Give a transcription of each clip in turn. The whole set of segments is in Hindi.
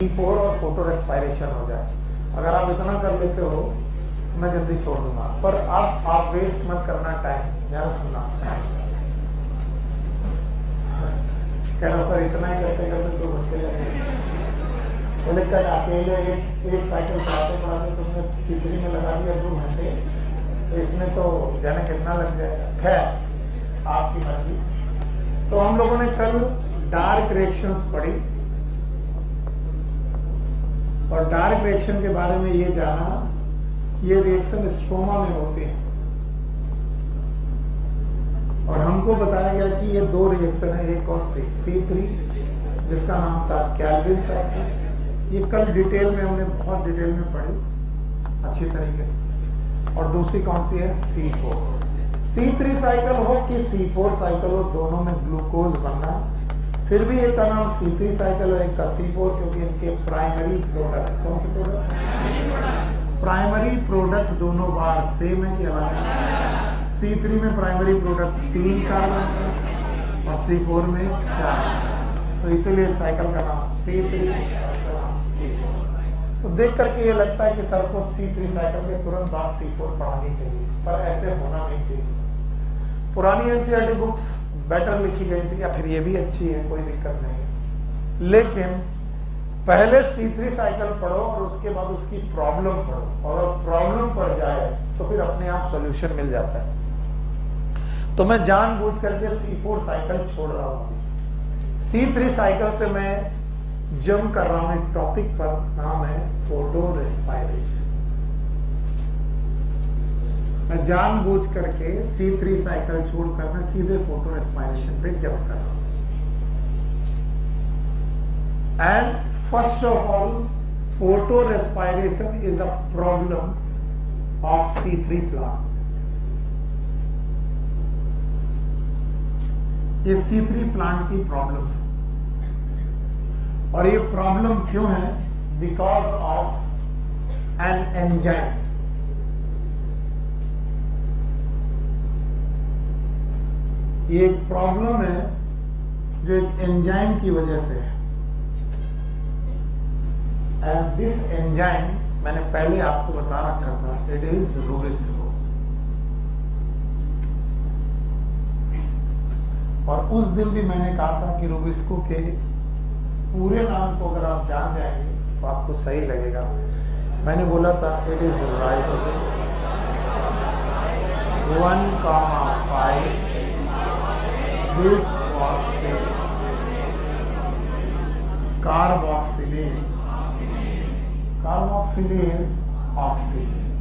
C4 और फोटो रेस्पायरेशन हो जाए। अगर आप इतना कर लेते हो तो मैं जल्दी छोड़ दूंगा, पर अब आप वेस्ट मत करना टाइम। ध्यान सुनना, कह रहा सर इतना ही करते करते 2 घंटे लगेंगे। लेकिन अकेले एक साइकिल चलाते चलाते तुमने C3 में लगा दिया 2 घंटे, तो इसमें तो जाने कितना लग जाएगा। खैर आपकी मर्जी। तो हम लोगों ने कल डार्क रिएक्शंस पढ़ी और डार्क रिएक्शन के बारे में ये जाना, ये रिएक्शन स्ट्रोमा में होते हैं। और हमको बताया गया कि ये 2 रिएक्शन है। एक कौन सी? C3 जिसका नाम था कैल्विन साइकिल। ये कल डिटेल में हमने बहुत डिटेल में पढ़ी अच्छी तरीके से। और दूसरी कौन सी है? C4। C3 साइकिल हो कि C4 साइकिल हो, दोनों में ग्लूकोज बनना। फिर भी एक का नाम C3 साइकिल है, एक का C4, क्योंकि इनके प्राइमरी प्रोडक्ट, कौन से प्रोडक्ट? प्राइमरी प्रोडक्ट दोनों बार सेम है कि अलग है? C3 में प्राइमरी प्रोडक्ट 3 कार्बन और C4 में 4। तो इसीलिए साइकिल का नाम C3 और C4। तो देख करके ये लगता है कि सर को C3 साइकिल के तुरंत बाद C4 पढ़ानी चाहिए, पर ऐसे होना नहीं चाहिए। पुरानी एनसीईआरटी बुक्स बेटर लिखी गई थी, या फिर ये भी अच्छी है, कोई दिक्कत नहीं है, लेकिन पहले C3 साइकिल पढ़ो और उसके बाद उसकी प्रॉब्लम पढ़ो, और अगर प्रॉब्लम पड़ जाए तो फिर अपने आप सॉल्यूशन मिल जाता है। तो मैं जानबूझ करके C4 साइकिल छोड़ रहा हूं। C3 साइकिल से मैं जंप कर रहा हूं एक टॉपिक पर, नाम है फोटो रेस्पायरेशन। मैं जानबूझ करके C3 साइकिल छोड़कर मैं सीधे फोटो रेस्पायरेशन पे जंप कर रहा हूं। And first of all, photo respiration is a problem of C3 plant. ये C3 प्लांट की प्रॉब्लम है। और ये प्रॉब्लम क्यों है? Because of an enzyme. ये एक प्रॉब्लम है जो एक एंजाइम की वजह से है। एंड दिस एंजाइम मैंने पहले आपको बता रखा था, इट इज रूबिस्को। और उस दिन भी मैंने कहा था कि रूबिस्को के पूरे नाम को अगर आप जान जाएंगे तो आपको सही लगेगा। मैंने बोला था it is राइबोजेन 1,5 this phosphate carboxylase oxygenase।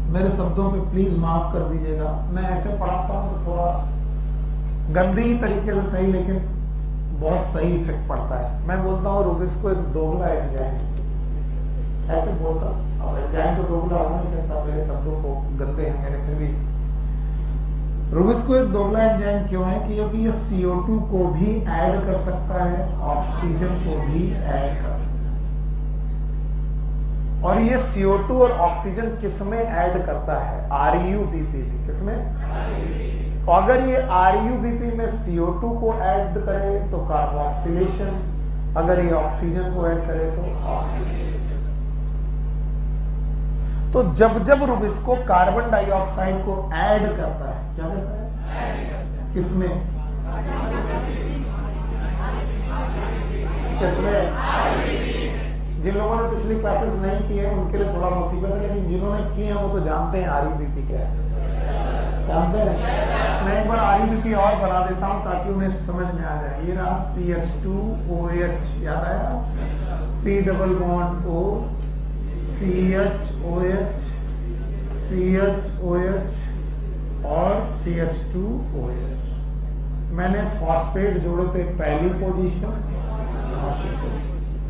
मेरे शब्दों पे प्लीज माफ कर दीजिएगा, मैं ऐसे पढ़ाता हूँ तो थोड़ा गंदी तरीके से सही, लेकिन बहुत सही इफेक्ट पड़ता है। मैं बोलता हूँ रूबिस्को एक दोगला एंजाइम, ऐसे बोलता हूँ। और एंजाइम तो दोगला हो नहीं सकता, मेरे शब्दों को गंदे हैं मेरे, फिर भी रूबिस्को एक दोगला एंजाइम क्यों है? क्योंकि ये CO2 को भी ऐड कर सकता है, ऑक्सीजन को भी ऐड कर सकता है। और ये CO2 और ऑक्सीजन किसमें ऐड करता है? RUBP में। किसमें? अगर ये RUBP में CO2 को ऐड करे तो कार्बोक्सिलेशन, अगर ये ऑक्सीजन को ऐड करे तो ऑक्सीडेशन। तो जब जब रूबिस्को कार्बन डाइऑक्साइड को ऐड करता है, क्या करता है? किसमें? किसमें? जिन लोगों ने पिछली क्लासेस नहीं की है उनके लिए थोड़ा मुसीबत है, लेकिन जिन्होंने की है वो तो जानते हैं RUBP क्या है। जानते हैं? मैं एक बार RUBP और बना देता हूं ताकि उन्हें समझ में आ जाए। ये रहा CH2OH, याद आया? C double bond O, CHOH, CHOH और CH2OH। मैंने फॉस्फेट जोड़े थे पहली पोजीशन,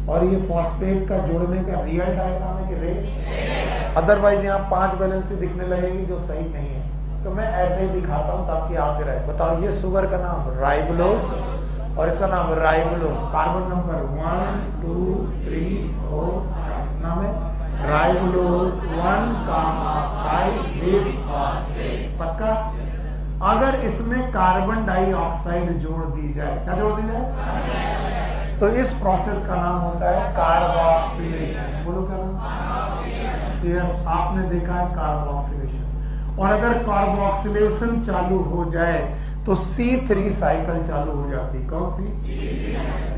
और ये फॉस्फेट का जोड़ने का रियल डायग्राम है कि रेट, अदरवाइज यहाँ 5 वैलेंसी दिखने लगेगी जो सही नहीं है। तो मैं ऐसे ही दिखाता हूँ ताकि आप रहे। बताओ, ये शुगर का नाम राइबोलोज और इसका नाम राइबोलोज। कार्बन नंबर 1 2 3 4 नाम है राइबोलोज 1,5 बिसफॉस्फेट। पक्का? अगर इसमें कार्बन डाइऑक्साइड जोड़ दी जाए, क्या जोड़ दी जाए? तो इस प्रोसेस का नाम होता है कार्बोक्सिलेशन। बोलो क्या नाम? यस, आपने देखा है कार्बोक्सिलेशन। और अगर कार्बोक्सिलेशन चालू हो जाए तो C3 साइकिल चालू हो जाती। कौन सी?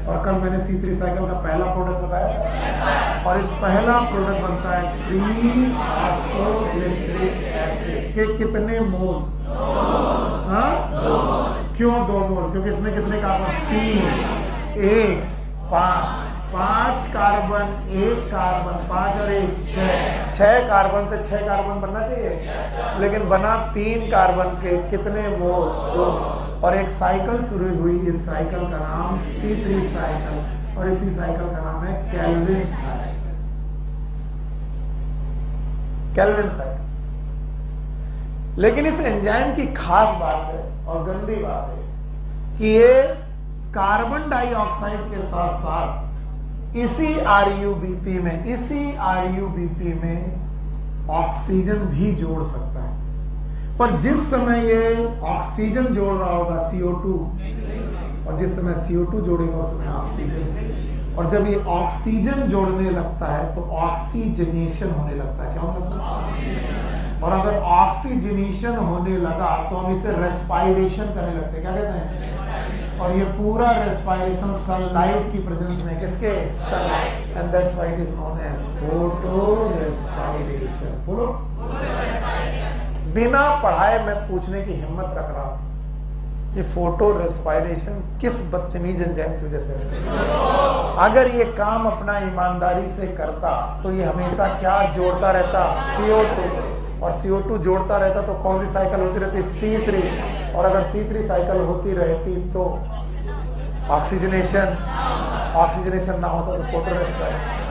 और कल मैंने C3 साइकिल का पहला प्रोडक्ट बताया, और इस पहला प्रोडक्ट बनता है 3-फॉस्फोग्लिसरिक एसिड के कितने मोल? क्यों 2 मोल? क्योंकि इसमें कितने कार्बन? 3, 1, 5 कार्बन, 1 कार्बन, 5 और 1 6 कार्बन से 6 कार्बन बनना चाहिए, लेकिन बना 3 कार्बन के कितने मोल? 2। और एक साइकिल शुरू हुई, इस साइकिल का नाम C3 साइकिल, और इसी साइकिल का नाम है केल्विन साइकिल। Calvin cycle. लेकिन इस एंजाइम की खास बात है और गंदी बात है कि ये कार्बन डाइऑक्साइड के साथ साथ इसी RUBP में ऑक्सीजन भी जोड़ सकता है। पर जिस समय ये ऑक्सीजन जोड़ रहा होगा CO2, और जिस समय CO2 जोड़ेगा उस समय ऑक्सीजन, और जब ये ऑक्सीजन जोड़ने लगता है तो ऑक्सीजनेशन होने लगता है। क्या होता है? और अगर ऑक्सीजनेशन होने लगा तो हम इसे रेस्पायरेशन करने लगते हैं। क्या कहते हैं? और ये पूरा रेस्पायरेशन सनलाइट की प्रेजेंस में, किसके? Sunlight. And that's why it is known as photo respiration. बोलो। बिना पढ़ाए मैं पूछने की हिम्मत रख रहा हूं कि फोटो रेस्पायरेशन किस बदतमीज एंजाइम की वजह से है। अगर ये काम अपना ईमानदारी से करता तो ये हमेशा क्या जोड़ता रहता? CO2। और CO2 जोड़ता रहता तो कौन सी साइकिल होती रहती? C3। और अगर C3 साइकिल होती रहती तो ऑक्सीजनेशन ना होता तो फोटो रेस्पायरेशन।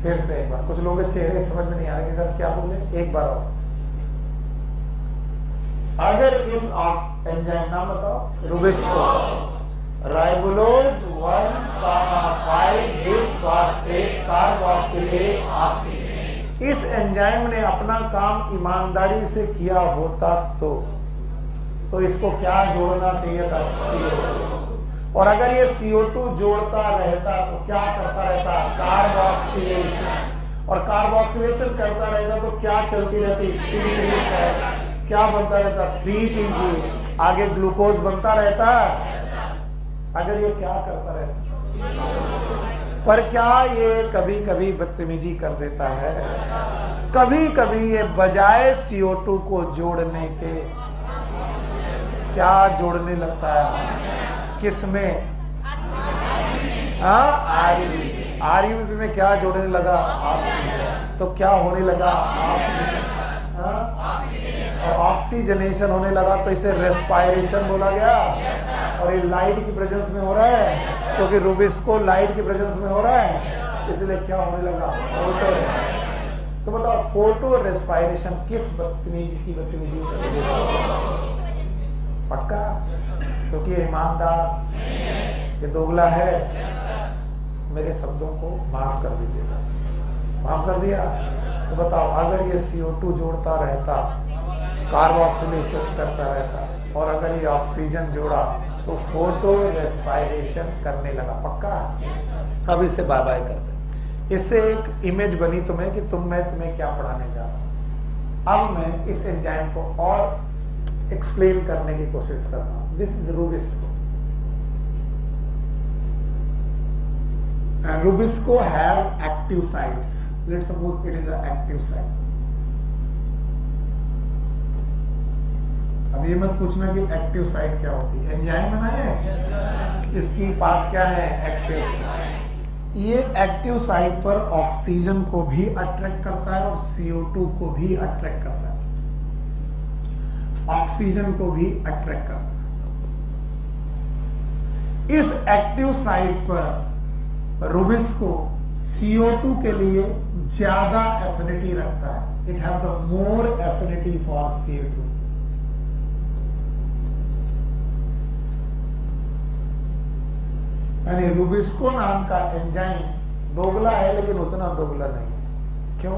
फिर से एक बार, कुछ लोगों के चेहरे समझ में नहीं आ रहे कि सर क्या बोले, एक बार और। अगर इस एंजाइम नाम बताओ, रुबिस्को, राइबोलोज 1,5 बिसफॉस्फेट कार्बोक्सिलेट ऑक्सीजन। इस एंजाइम ने अपना काम ईमानदारी से किया होता तो इसको क्या जोड़ना चाहिए था? CO2। और अगर ये CO2 जोड़ता रहता तो क्या करता रहता? कार्बोक्सिलेशन। और कार्बोक्सिलेशन करता रहता तो क्या चलती रहती? C3 cycle. क्या बनता रहता? 3PG। आगे ग्लूकोज बनता रहता। अगर ये क्या करता रहता? पर क्या ये कभी कभी बदतमीजी कर देता है? कभी कभी ये बजाय CO2 को जोड़ने के क्या जोड़ने लगता है? किसमें? RUBP में क्या जोड़ने लगा? ऑक्सीजन। तो क्या होने लगा? ऑक्सीजनेशन होने लगा, तो इसे रेस्पायरेशन बोला गया। और ये लाइट की प्रेजेंस में हो रहा है, क्योंकि रुबिस्को लाइट की प्रेजेंस में हो रहा है, इसलिए क्या होने लगा? फोटो। तो बताओ, फोटो रेस्पायरेशन किस बदतमीजी की वजह से? पक्का? क्योंकि ये ईमानदार, ये दोगला है। मेरे शब्दों को माफ कर दीजिएगा। माफ कर दिया? तो बताओ, अगर ये CO2 जोड़ता रहता, कार्बोक्सिलेशन करता रहता, और अगर ये ऑक्सीजन जोड़ा तो फोटो रेस्पायरेशन करने लगा। पक्का? अब इसे बाय बाय कर दे। इससे एक इमेज बनी तुम्हें कि मैं तुम्हें क्या पढ़ाने जा रहा हूं। अब मैं इस एंजाइम को और एक्सप्लेन करने की कोशिश कर रहा हूं। This is Rubisco. And Rubisco have active sites. Let's suppose it is an active site. अब ये मत पूछना कि एक्टिव साइट क्या होती है। एंजाइम है ना ये, इसकी पास क्या है? Active site. ये एक्टिव साइट पर ऑक्सीजन को भी अट्रैक्ट करता है और CO2 को भी अट्रैक्ट करता है, ऑक्सीजन को भी अट्रैक्ट करता है। इस एक्टिव साइट पर रुबिस्को CO2 के लिए ज्यादा एफिनिटी रखता है। It have the more affinity for CO2। यानी रुबिस्को नाम का एंजाइम दोगला है, लेकिन उतना दोगला नहीं है। क्यों?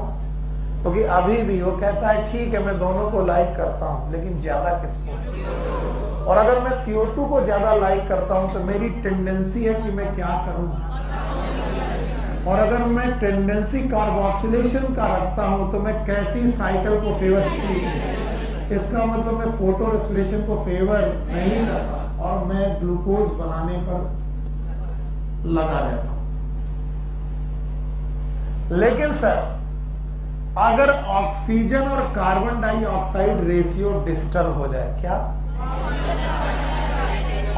क्योंकि अभी भी वो कहता है ठीक है मैं दोनों को लाइक करता हूं, लेकिन ज्यादा किसको? और अगर मैं CO2 को ज्यादा लाइक करता हूं तो मेरी टेंडेंसी है कि मैं क्या करूं, और अगर मैं टेंडेंसी कार्बोक्सिलेशन का रखता हूं तो मैं कैसी साइकिल को फेवर, इसका मतलब मैं फोटो रेस्पिरेशन को फेवर नहीं करता और मैं ग्लूकोज बनाने पर लगा रहता हूं। लेकिन सर अगर ऑक्सीजन और कार्बन डाइऑक्साइड रेशियो डिस्टर्ब हो जाए, क्या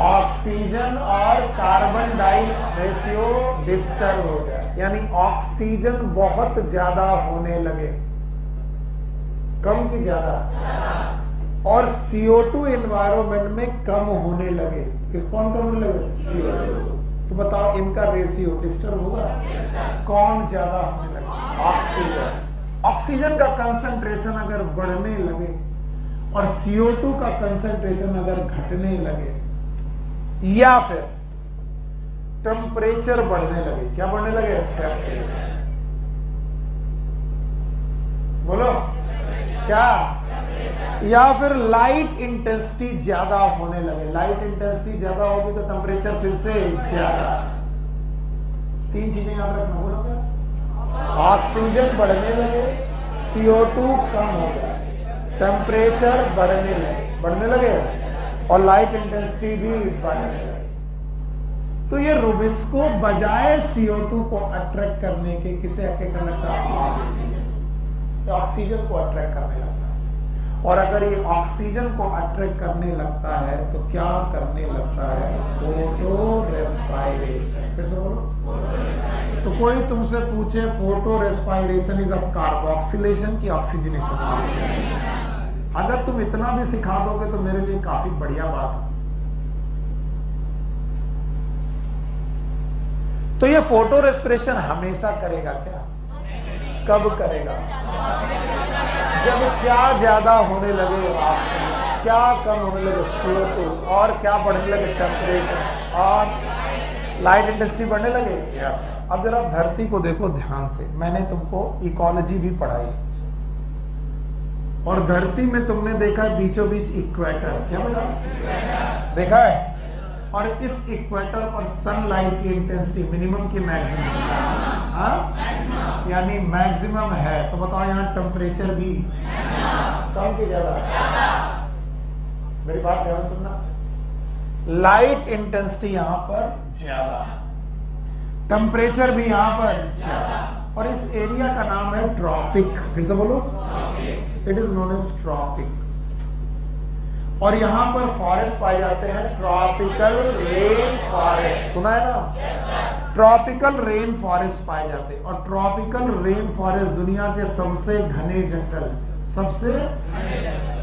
ऑक्सीजन और कार्बन डाई रेशियो डिस्टर्ब हो जाए, यानी ऑक्सीजन बहुत ज्यादा होने लगे, कम की ज्यादा, और CO2 एनवायरमेंट में कम होने लगे, कौन कम होने लगे, CO2, तो बताओ इनका रेशियो डिस्टर्ब होगा, कौन ज्यादा होने लगे, ऑक्सीजन। ऑक्सीजन का कंसंट्रेशन अगर बढ़ने लगे और CO2 का कंसंट्रेशन अगर घटने लगे, या फिर टेम्परेचर बढ़ने लगे, क्या बढ़ने लगे, टेम्परेचर, बोलो क्या, या फिर लाइट इंटेंसिटी ज्यादा होने लगे, लाइट इंटेंसिटी ज्यादा होगी तो टेम्परेचर फिर से ज्यादा। तीन चीजें याद रखना, बोलो क्या, ऑक्सीजन बढ़ने लगे, CO2 कम हो जाए, टेम्परेचर बढ़ने लगे और लाइट इंटेंसिटी भी बढ़ने लगे। तो ये रुबिस्को बजाय CO2 को अट्रैक्ट करने के किसे अट्रैक्ट लगता है, ऑक्सीजन, ऑक्सीजन को अट्रैक्ट करने लगता है। और अगर ये ऑक्सीजन को अट्रैक्ट करने लगता है तो क्या करने लगता है, फोटो रेस्पायरेशन। फिर से बोलो, तो कोई तुमसे पूछे photo respiration is a carboxylation की ऑक्सीजनेशन, अगर तुम इतना भी सिखा दोगे तो मेरे लिए काफी बढ़िया बात है। तो ये फोटो रेस्पिरेशन हमेशा करेगा क्या, कब करेगा, जब क्या ज्यादा होने लगे ऑक्सीजन, क्या कम होने लगे CO2, और क्या बढ़ने लगे टेम्परेचर और लाइट इंटेंसिटी बढ़ने लगे। यस। अब जरा धरती को देखो ध्यान से, मैंने तुमको इकोलॉजी भी पढ़ाई और धरती में तुमने देखा है बीचों बीच इक्वेटर, क्या बेटा देखा है, और इस इक्वेटर पर सनलाइट की इंटेंसिटी मिनिमम की मैक्सिमम, यानी मैक्सिमम है, तो बताओ यहाँ टेम्परेचर भी कम की ज्यादा, मेरी बात ध्यान सुनना, लाइट इंटेंसिटी यहां पर ज्यादा, टेम्परेचर भी यहां पर ज्यादा, और इस एरिया का नाम है ट्रॉपिक। फिर से बोलो, it is known as tropic. और यहां पर फॉरेस्ट पाए जाते हैं, ट्रॉपिकल रेन फॉरेस्ट, सुना है ना, ट्रॉपिकल रेन फॉरेस्ट पाए जाते हैं। और ट्रॉपिकल रेन फॉरेस्ट दुनिया के सबसे घने जंगल, सबसे,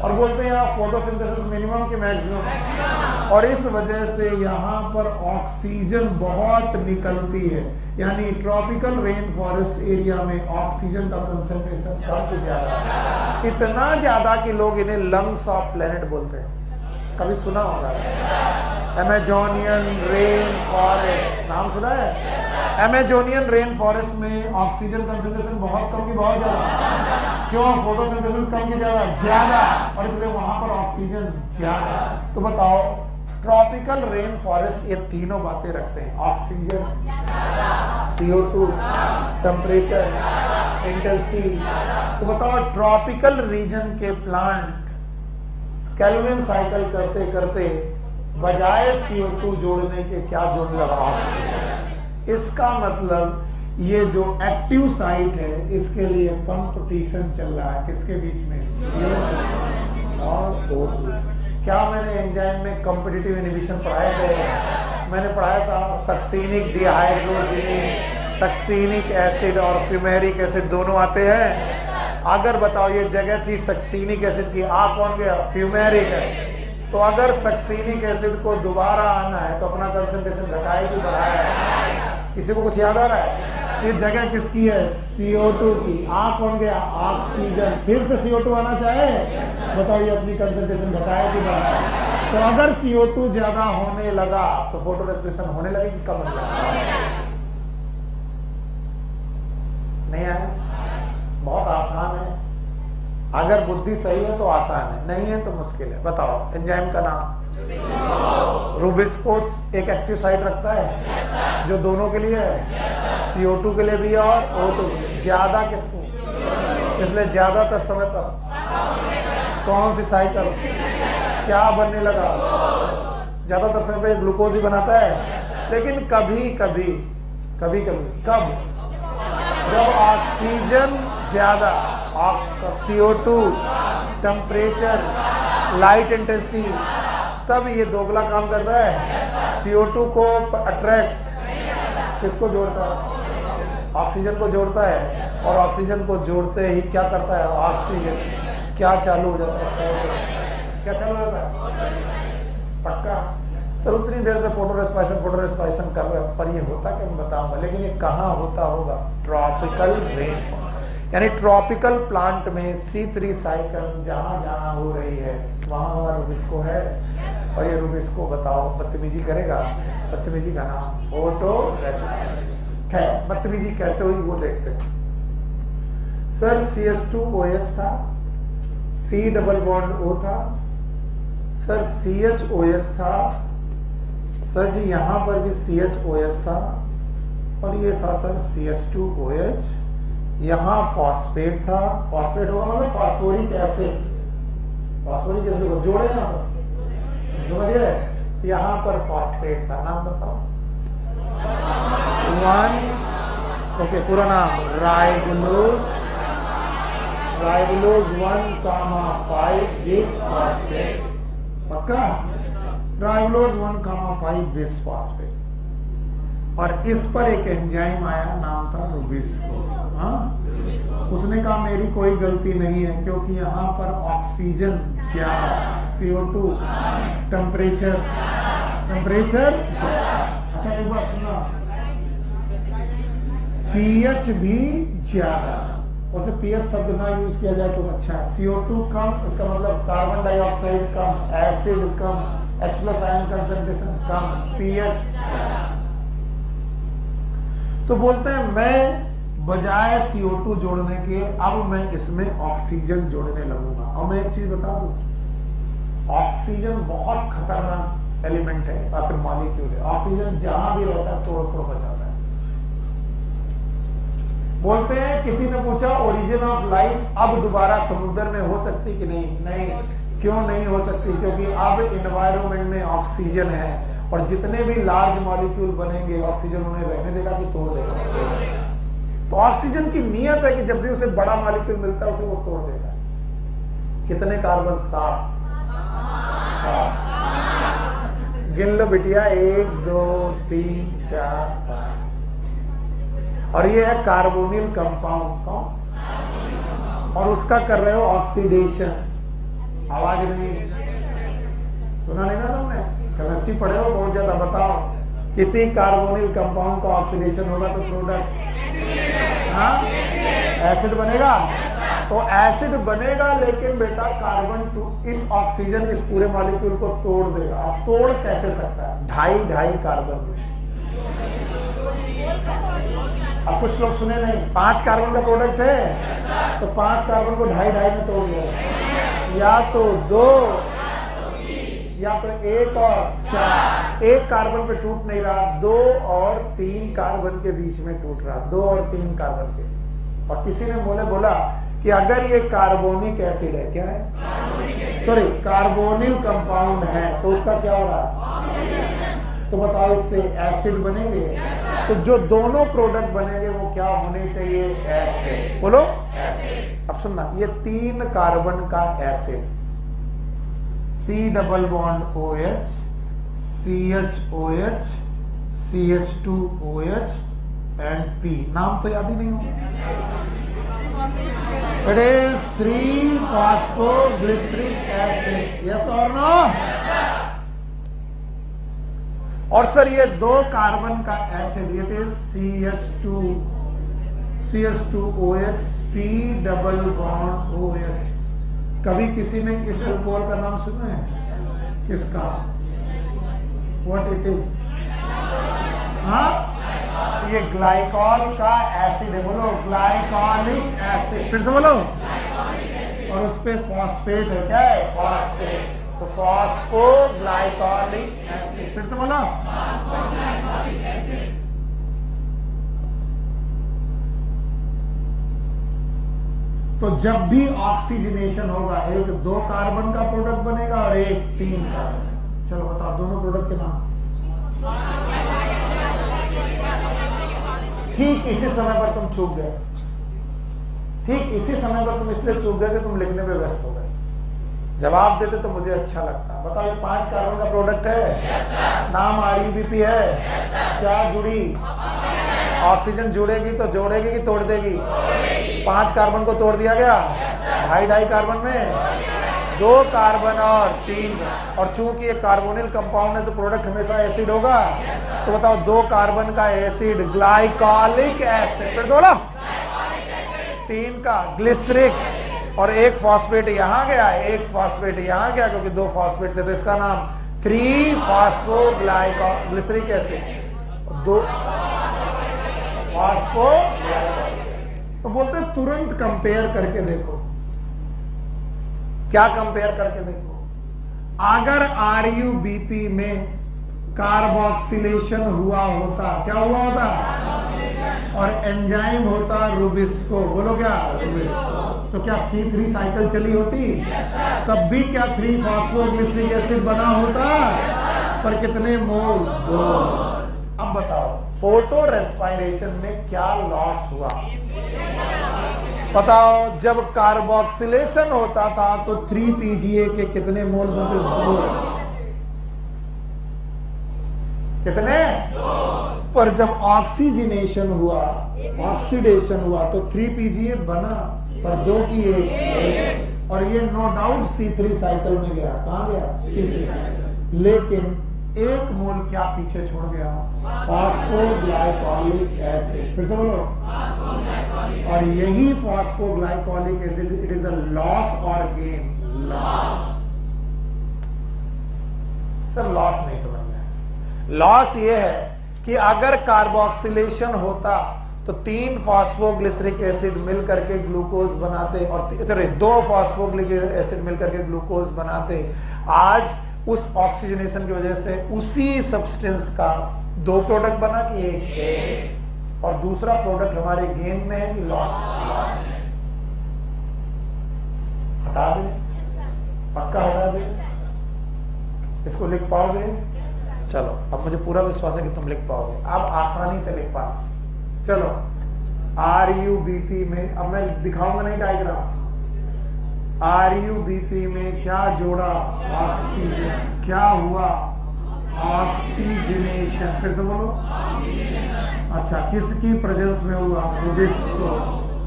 और बोलते हैं यहाँ फोटोसिंथेसिस मिनिमम की मैक्सिमम, और इस वजह से यहाँ पर ऑक्सीजन बहुत निकलती है, यानी ट्रॉपिकल रेन फॉरेस्ट एरिया में ऑक्सीजन का कंसंट्रेशन काफी ज्यादा, इतना ज्यादा कि लोग इन्हें लंग्स ऑफ प्लेनेट बोलते हैं। कभी सुना होगा अमेजोनियन रेन फॉरेस्ट, नाम सुना है, अमेजोनियन रेन फॉरेस्ट में ऑक्सीजन कंसंट्रेशन बहुत कम की बहुत ज्यादा, क्यों, फोटोसिंथेसिस कम की ज्यादा, और इसलिए वहां पर ऑक्सीजन ज्यादा। तो बताओ ट्रॉपिकल रेन फॉरेस्ट ये तीनों बातें रखते हैं, ऑक्सीजन, CO2, टेम्परेचर, इंटेंसिटी। तो बताओ ट्रॉपिकल रीजन के प्लांट केल्विन साइकिल करते करते बजाय CO2 जोड़ने के क्या जोड़ने लगा, ऑक्सीजन। इसका मतलब ये जो एक्टिव साइट है इसके लिए कंपटीशन चल रहा है, किसके बीच में, CO2 और O2। क्या मैंने एंजाइम में कॉम्पिटिटिव इनहिबिशन पढ़ाए थे, मैंने पढ़ाया था सक्सीनिक डिहाइड्रोजिनेज, सक्सीनिक एसिड और फ्यूमेरिक एसिड दोनों आते हैं। अगर बताओ ये जगह थी सक्सीनिक एसिड की, आ कौन गया, फ्यूमेरिक एसिड, तो अगर सक्सीनिक एसिड को दोबारा आना है तो अपना कंसंट्रेशन घटाए कि बढ़ाया है, किसी को कुछ याद आ रहा है, ये जगह किसकी है, CO2 की, आ कौन गया, ऑक्सीजन, फिर से CO2 आना चाहे, बताओ ये अपनी कंसंट्रेशन घटाए कि बढ़ाए। तो अगर CO2 ज्यादा होने लगा तो फोटो रेस्पिरेशन होने लगे कि कम हो जाए, नहीं आया, बहुत आसान है। अगर बुद्धि सही है तो आसान है, नहीं है तो मुश्किल है। बताओ एंजाइम का नाम। रुबिस्को एक एक्टिव साइट रखता है जो दोनों के लिए है, CO2 के लिए भी है और O2। ज्यादा किसको, इसलिए ज्यादातर समय पर कौन सी साइकिल क्या बनने लगा, ज्यादातर समय पे ग्लूकोज ही बनाता है। लेकिन कभी कभी कब, जब ऑक्सीजन ज्यादा, CO2, टेम्परेचर, लाइट इंटेंसिटी, तब ये दोगला काम करता है। CO2 को अट्रैक्ट किसको जोड़ता है, ऑक्सीजन को जोड़ता है, और ऑक्सीजन को जोड़ते ही क्या करता है, ऑक्सीजन क्या चालू हो जाता है, क्या चालू हो जाता है, पक्का। सर उतनी देर से फोटो रेस्पिरेशन कर रहे हो, पर ये होता क्या मैं बताऊंगा। लेकिन ये कहाँ होता होगा, ट्रॉपिकल रेनफॉल, यानी ट्रॉपिकल प्लांट में C3 साइकिल जहां जहां हो रही है वहां रुबिस्को है। और ये रुबिस्को बताओ बदतमीजी करेगा, बदतमीजी का नाम फोटो रेस्पिरेशन है। बदतमीजी कैसे हुई वो देखते हैं। सर CH2OH था, C डबल बॉन्ड O था, सर CHOH था, सर जी यहां पर भी CHOH था, और ये था सर CH2OH। यहाँ फॉस्फेट था, फॉस्फेट होगा मतलब फास्फोरिक एसिड, फास्फोरिक एसिड को जोड़े ना, समझिए। यहाँ पर फॉस्फेट था, नाम बताओ। 1, ओके पूरा नाम राइबोलोज 1,5 बिस फॉस्फेट, पक्का। राइबोलोज 1,5 बिस फॉस्फेट। और इस पर एक एंजाइम आया, नाम था रुबिस्को। हाँ, उसने कहा मेरी कोई गलती नहीं है, क्योंकि यहाँ पर ऑक्सीजन ज्यादा, CO2, टेम्परेचर ज्यादा। अच्छा एक बात सुनना, pH भी ज्यादा। उसे pH शब्द ना यूज किया जाए तो अच्छा है। CO2 कम, इसका मतलब कार्बन डाइऑक्साइड कम, एसिड कम, H+ आयन कंसंट्रेशन कम, pH। तो बोलते हैं मैं बजाय CO2 जोड़ने के अब मैं इसमें ऑक्सीजन जोड़ने लगूंगा। और मैं एक चीज बता दूं, ऑक्सीजन बहुत खतरनाक एलिमेंट है या फिर मॉलिक्यूल है। ऑक्सीजन जहां भी रहता है तोड़ फोड़ मचाता है। बोलते हैं किसी ने पूछा ओरिजिन ऑफ लाइफ अब दोबारा समुद्र में हो सकती कि नहीं? नहीं। क्यों नहीं हो सकती? क्योंकि अब एनवायरनमेंट में ऑक्सीजन है, और जितने भी लार्ज मॉलिक्यूल बनेंगे ऑक्सीजन उन्हें रहने देगा कि तोड़ देगा। तो ऑक्सीजन की नीयत है कि जब भी उसे बड़ा मॉलिक्यूल मिलता है उसे वो तोड़ देगा। कितने कार्बन? 7। गिन लो बिटिया, 1 2 3 4 5। और ये है कार्बोनिल कंपाउंड। कौन? और उसका कर रहे हो ऑक्सीडेशन। आवाज नहीं सुना नहीं ना तुमने? केमिस्ट्री पढ़े हो बहुत ज्यादा। बताओ किसी कार्बोनिल कंपाउंड का ऑक्सीडेशन होगा तो प्रोडक्ट एसिड बनेगा। तो एसिड बनेगा, लेकिन बेटा कार्बन 2 इस ऑक्सीजन इस पूरे मॉलिक्यूल को तोड़ देगा। अब तोड़ कैसे सकता है? 2.5 कार्बन। अब कुछ लोग सुने नहीं, 5 कार्बन का प्रोडक्ट है तो 5 कार्बन को 2.5 में तोड़ दो, या तो 2 या तो 1 और 4। 1 कार्बन पे टूट नहीं रहा, 2 और 3 कार्बन के बीच में टूट रहा, 2 और 3 कार्बन के। और किसी ने बोला कि अगर ये कार्बोनिक एसिड है, क्या है? सॉरी, कार्बोनिल कंपाउंड है, तो उसका क्या हो रहा है? तो बताओ इससे एसिड बनेंगे। तो जो दोनों प्रोडक्ट बनेंगे वो क्या होने चाहिए? एसिड। बोलो एसिड। अब सुनना, ये 3 कार्बन का acid, C double bond OH, CHOH, CH2OH and P। नाम तो याद ही नहीं होगा। It is 3 phosphoglyceric acid. Yes और नो? और सर ये 2 कार्बन का acid, it is CH2OH, C double bond OH। कभी किसी ने इस अल्कोहल का नाम सुना है? किसका? What it is? हाँ, ये ग्लाइकॉल का एसिड है। बोलो ग्लाइकॉलिक एसिड। फिर से बोलो। और उस पे फॉस्फेट है, क्या है? फॉस्फेट। तो फॉस्फोग्लाइकोलिक एसिड, फिर से बोलो। तो जब भी ऑक्सीजनेशन होगा, एक 2 कार्बन का प्रोडक्ट बनेगा और एक 3 कार्बन। चलो बताओ दोनों प्रोडक्ट के नाम। ठीक इसी समय पर तुम चूक गए, ठीक इसी समय पर तुम इसलिए चूक गए कि तुम लिखने में व्यस्त हो गए। जवाब देते तो मुझे अच्छा लगता। बताओ ये 5 कार्बन का प्रोडक्ट है, नाम RUBP है, क्या जुड़ी? ऑक्सीजन जुड़ेगी तो जोड़ेगी कि तोड़ देगी? 5 कार्बन को तोड़ दिया गया, 2.5 कार्बन में 2 कार्बन और 3, और चूंकि ये कार्बोनिल कंपाउंड है तो प्रोडक्ट हमेशा एसिड होगा। तो बताओ 2 कार्बन का एसिड ग्लाइकोलिक एसिड, फिर बोलो 3 का ग्लिसरिक, और 1 फॉस्फेट यहां गया, 1 फॉस्फेट यहां गया, क्योंकि 2 फॉस्फेट थे तो इसका नाम 3-फॉस्फोग्लाइकोलिक एसिड, 2 फॉस्फोग्लाइकोलिक। तो बोलते हैं तुरंत कंपेयर करके देखो। क्या कंपेयर करके देखो? अगर RUBP में कार्बोक्सिलेशन हुआ होता, क्या हुआ होता? और एंजाइम होता रुबिस्को, बोलो क्या? रुबिस्को। तो क्या C3 साइकिल चली होती? तब भी क्या 3-फॉस्फोग्लिसरिक एसिड बना होता? पर कितने मोल? 2। अब बताओ फोटो रेस्पिरेशन में क्या लॉस हुआ? बताओ जब कार्बोक्सिलेशन होता था तो 3 PGA के कितने मोल बनते? 2। कितने? 2। पर जब ऑक्सीजनेशन हुआ, ऑक्सीडेशन हुआ तो 3 PGA बना, पर 2 की 1, और ये नो डाउट C3 साइकिल में गया। कहां गया? C3। लेकिन 1 मोल क्या पीछे छोड़ गया? फॉस्फोग्लाइकोलिक एसिड, फिर से बोलो। और यही phosphoglycolic acid, it is a loss और गेन? लॉस। सर लॉस नहीं समझ में। लॉस ये है कि अगर कार्बोक्सिलेशन होता तो 3 फॉस्फोग्लिसरिक एसिड मिल करके ग्लूकोज बनाते, और 2 फॉस्फोग्लिसरिक एसिड मिल करके ग्लूकोज बनाते। आज उस ऑक्सीजनेशन की वजह से उसी सब्सटेंस का 2 प्रोडक्ट बना कि 1, और दूसरा प्रोडक्ट हमारे गेन में है कि लॉस में? हटा दे, पक्का हटा दे। इसको लिख पाओगे? चलो अब मुझे पूरा विश्वास है कि तुम लिख पाओगे, अब आसानी से लिख पाओ। चलो RUBP में, अब मैं दिखाऊंगा नहीं डायग्राम। RUBP में क्या जोड़ा? ऑक्सीजन। क्या हुआ? ऑक्सीजनेशन, फिर से बोलो। अच्छा, किसकी प्रेजेंस में हुआ? रुबिस्को।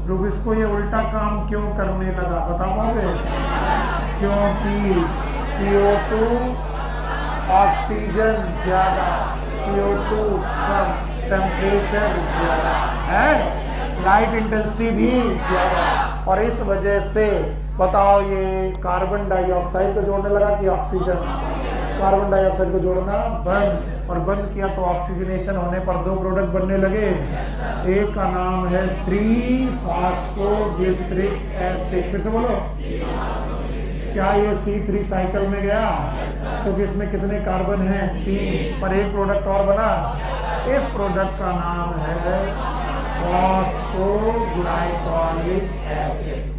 रुबिस्को ये उल्टा काम क्यों करने लगा, बता पाओगे? क्योंकि CO2 ऑक्सीजन ज्यादा, CO2 कम, टेम्परेचर ज्यादा है, लाइट इंटेंसिटी भी ज्यादा, और इस वजह से बताओ ये कार्बन डाइऑक्साइड को जोड़ने लगा कि ऑक्सीजन? कार्बन डाइऑक्साइड को जोड़ना बंद, और बंद किया तो ऑक्सीजनेशन होने पर 2 प्रोडक्ट बनने लगे। एक का नाम है 3-फॉस्फोग्लिसरिक एसिड, फिर से बोलो। क्या ये C3 साइकिल में गया? तो जिसमें कितने कार्बन हैं? 3, पर एक प्रोडक्ट और बना। इस प्रोडक्ट का नाम है फॉस्फोग्लाइकोलिक एसिड।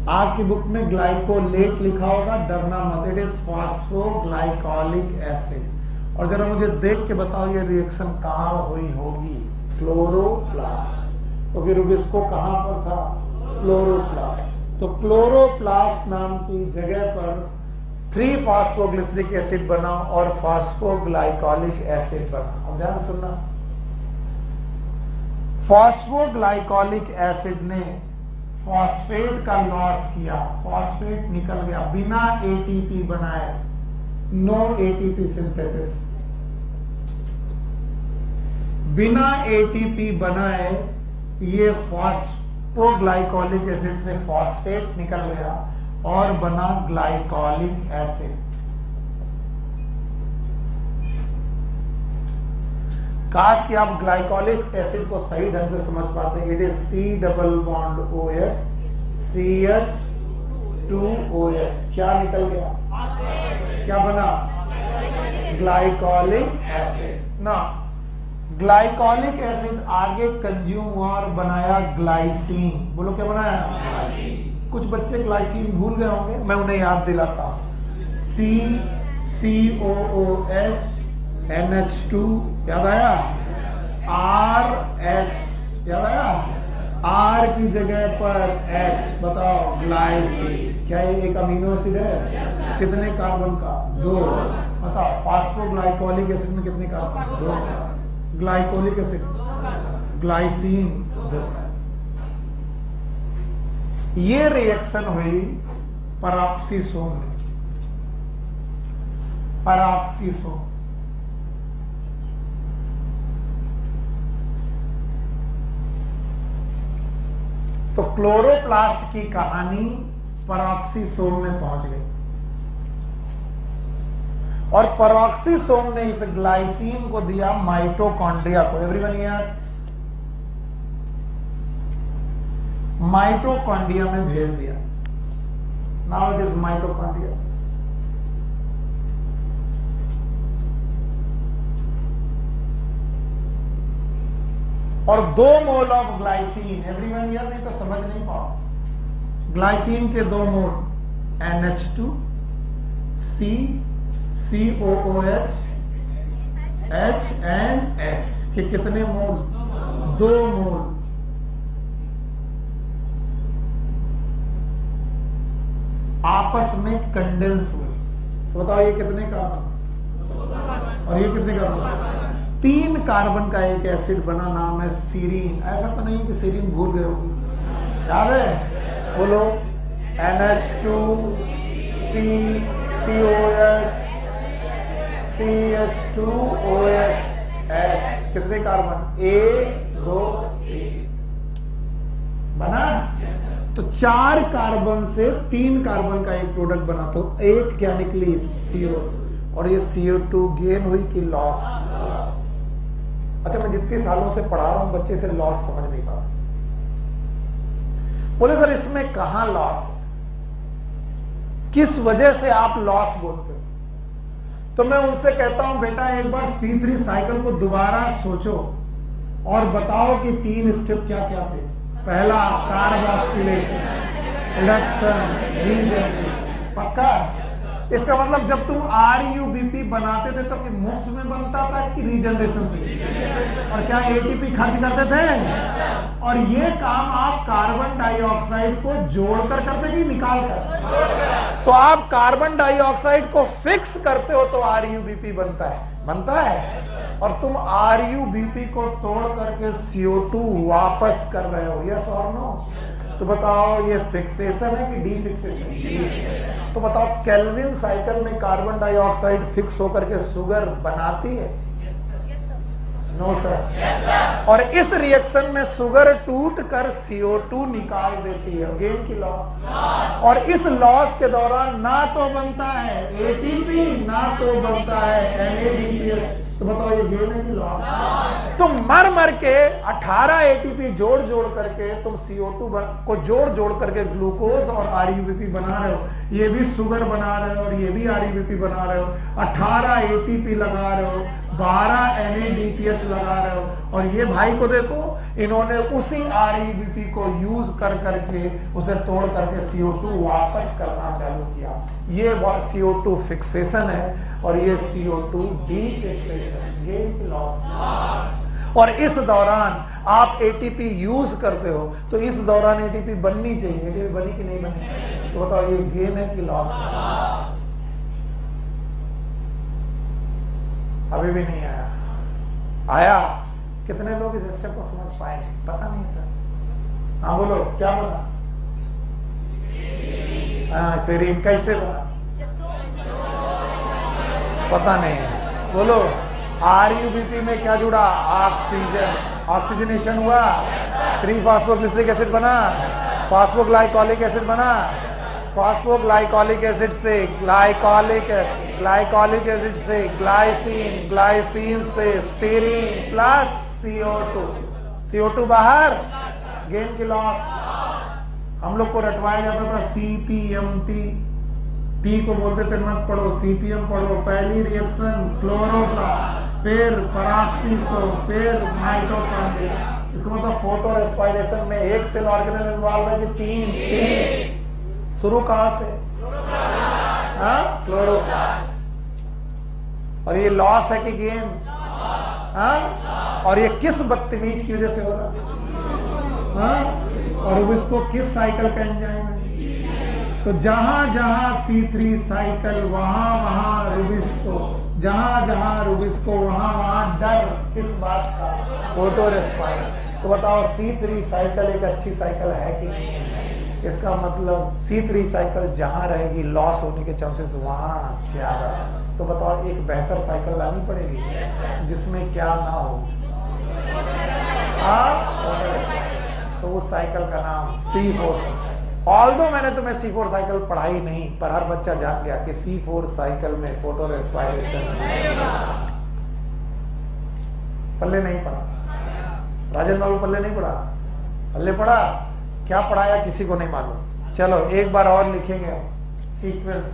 आपकी बुक में ग्लाइकोलेट लिखा होगा, डरना मत, इट इज फॉस्फोग्लाइकोलिक एसिड। और जरा मुझे देख के बताओ ये रिएक्शन कहां हुई होगी? क्लोरोप्लास्ट। तो फिर रुबिस्को कहां पर था? क्लोरोप्लास्ट। तो क्लोरोप्लास्ट नाम की जगह पर 3-फॉस्फोग्लिसरिक एसिड बना और फॉस्फोग्लाइकोलिक एसिड बना। अब ध्यान सुनना, फॉस्फोग्लाइकोलिक एसिड ने फॉस्फेट का लॉस किया, फॉस्फेट निकल गया, बिना ATP बनाए, नो ATP सिंथेसिस, बिना ATP बनाए ये फॉस्फोग्लाइकोलिक एसिड से फॉस्फेट निकल गया और बना ग्लाइकोलिक एसिड। काश कि आप ग्लाइकोलिक एसिड को सही ढंग से समझ पाते। It is C double bond OH CH2OH। क्या निकल गया? क्या बना? ग्लाइकोलिक एसिड ना। ग्लाइकोलिक एसिड आगे कंज्यूम हुआ और बनाया ग्लाइसिन। बोलो क्या बनाया? कुछ बच्चे ग्लाइसिन भूल गए होंगे, मैं उन्हें याद दिलाता हूं। COOH NH2 याद आया? RH याद आया? R की जगह पर H, बताओ ग्लाइसिन। क्या ये एक अमीनो एसिड है? कितने कार्बन का? 2। बताओ फास्फोग्लाइकोलिक एसिड में कितने कार्बन? 2। Glycolic acid glycine 2। ये रिएक्शन हुई पैरोक्सिसोम में। पैरोक्सिसोम तो क्लोरोप्लास्ट की कहानी पैरोक्सिसोम में पहुंच गई और पैरोक्सिसोम ने इस ग्लाइसिन को दिया माइटोकॉन्ड्रिया को। Everyone here? माइटोकॉन्ड्रिया में भेज दिया। Now it is mitochondria. और 2 mole of glycine. Everyone here? नहीं तो समझ नहीं पाओ। ग्लाइसिन के 2 मोल NH2 COOH H and H के कितने मोल? 2 मोल। आपस में कंडेंस हुए। तो बताओ ये कितने कार्बन और ये कितने कार्बन? 3 कार्बन का एक एसिड बना, नाम है सीरीन। ऐसा तो नहीं कि सीरीन भूल गए होंगे, याद है? बोलो NH2 COH CH2OH H। कितने कार्बन? 1 2 3 बना। तो 4 कार्बन से 3 कार्बन का एक प्रोडक्ट बना। तो एक क्या निकली? CO। और ये CO2 गेन हुई कि लॉस? अच्छा, मैं जितने सालों से पढ़ा रहा हूं बच्चे से लॉस समझ नहीं पा रहा। बोले सर इसमें कहां लॉस है? किस वजह से आप लॉस बोलते हो? तो मैं उनसे कहता हूं बेटा एक बार C3 साइकिल को दोबारा सोचो और बताओ कि 3 स्टेप क्या क्या थे। पहला कार्बोक्सिलेशन, रिडक्शन, रीजनरेशन। पक्का? इसका मतलब जब तुम RUBP बनाते थे तो कि मुफ्त में बनता था कि रीजनरेशन से? और क्या ATP खर्च करते थे? और ये काम आप कार्बन डाइऑक्साइड को जोड़कर करते कि निकाल कर? तो आप कार्बन डाइऑक्साइड को फिक्स करते हो तो RUBP बनता है। बनता है? और तुम RUBP को तोड़ करके CO2 वापस कर रहे हो। यस और नो? तो बताओ ये फिक्सेशन है कि डीफिक्सेशन? तो बताओ केल्विन साइकिल में कार्बन डाइऑक्साइड फिक्स होकर के शुगर बनाती है? No sir. और इस रिएक्शन में शुगर टूट कर CO2 निकाल देती है। गेन की लॉस। और इस लॉस के दौरान ना तो बनता है ATP ना तो बनता है NADPH। तो बताओ ये गेन है कि लॉस? तुम मर मर के 18 ATP जोड़ जोड़ करके तुम CO2 को जोड़ जोड़ करके ग्लूकोज और RUBP बना रहे हो। ये भी शुगर बना रहे हो और ये भी RUBP बना रहे हो। 18 ATP लगा रहे हो, 12 NADPH लगा रहे हो। और ये भाई को देखो, इन्होंने उसी RUBP को यूज कर करके उसे तोड़ करके CO2 वापस करना चालू किया। ये CO2 फिक्सेशन है और ये CO2 डीफिक्सेशन, गेन की लॉस। और इस दौरान आप ATP यूज करते हो तो इस दौरान ATP बननी चाहिए। ATP बनी कि नहीं बनी? तो बताओ ये गेन है कि लॉस है? अभी भी नहीं आया। आया? कितने लोग इस स्टेप को समझ पाए? पता नहीं सर। हाँ बोलो क्या बोला? सेरीन कैसे बना? पता नहीं। बोलो RUBP में क्या जुड़ा? ऑक्सीजन। ऑक्सीजनेशन हुआ, 3 फास्फोग्लिसरिक एसिड बना, फास्फोग्लाइकोलिक एसिड बना। फॉस्फोग्लाइकोलिक एसिड से ग्लाइकोलिक एसिड से ग्लाइसिन, ग्लाइसिन से सीरीन प्लस CO2, CO2 बाहर, गेन की लॉस। हम लोग को रटवाया जाता था CPMT, T को बोलते थे मत पढ़ो, CPM पढ़ो। पहली रिएक्शन क्लोरोप्लास्ट, फिर पेरोक्सिसो, फिर माइटोकॉन्ड्रिया। इसका मतलब फोटो रेस्पिरेशन में एक सेल ऑर्गेनेल इन्वॉल्व है कि तीन। शुरू कहां से? क्लोरोप्लास्ट। और ये लॉस है कि गेन? और ये किस बदतमीज की वजह से हो रहा है? और उसको किस साइकिल का एंजाइम है? तो जहां जहां C3 साइकिल वहां रुबिस्को, जहां जहां रुबिस्को वहां डर। किस बात का? Photo respiration. तो बताओ C3 साइकिल एक अच्छी साइकिल है कि नहीं है? इसका मतलब C3 साइकिल जहां रहेगी लॉस होने के चांसेस वहां ज्यादा। तो बताओ एक बेहतर साइकिल लानी पड़ेगी जिसमें क्या ना हो। तो उस साइकिल का नाम C4। ऑल्दो मैंने तुम्हें C4 साइकिल पढ़ाई नहीं, पर हर बच्चा जान गया कि C4 साइकिल में फोटो रेस्पिरेशन पल्ले नहीं पड़ा। राजन बाबू पल्ले नहीं पड़ा? पल्ले पड़ा? क्या पढ़ाया किसी को नहीं मालूम। चलो एक बार और लिखेंगे सीक्वेंस।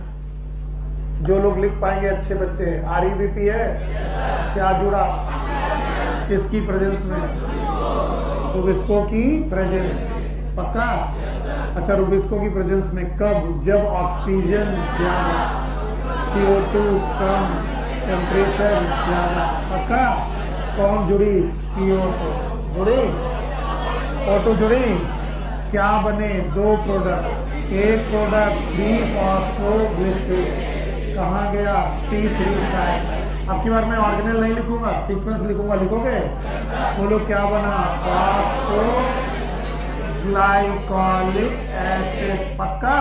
जो लोग लिख पाएंगे अच्छे बच्चे। REBP है क्या जुड़ा? किसकी प्रेजेंस में? रुबिस्को की प्रेजेंस। पक्का? अच्छा, रुबिस्को की प्रेजेंस में कब? जब ऑक्सीजन ज्यादा, CO2 कम, टेम्परेचर ज्यादा। पक्का? कौन जुड़ी? CO2 जुड़ी, O2 जुड़ी। क्या बने? दो प्रोडक्ट। एक प्रोडक्ट 3-फॉस्फोग्लिसरीन कहाँ गया? C3 side. अब की बार मैं ऑर्गेनेल नहीं लिखूंगा, सीक्वेंस लिखूंगा। लिखोगे? बोलो क्या बना? फॉस्फोग्लाइकोलिक एसिड। पक्का?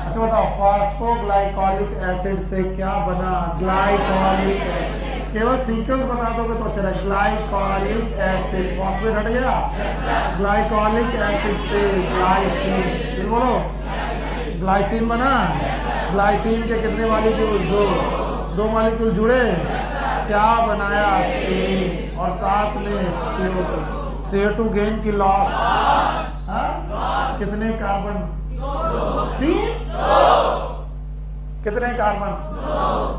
अच्छा बताओ, फॉस्फोग्लाइकोलिक एसिड से क्या बना? Glycolic acid. केवल सीक्वेंस बता दोगे तो चला। ग्लाइकोलिक एसिड, फॉस्फेट हट गया, ग्लाइकोलिक एसिड से ग्लाइसिन। फिर बोलो, ग्लाइसिन बना। ग्लाइसिन के कितने मॉलिक्यूल? दो मॉलिक्यूल जुड़े, क्या बनाया? सीरीन। और साथ में CO2 गेन की लॉस। कितने कार्बन? 3। कितने कार्बन?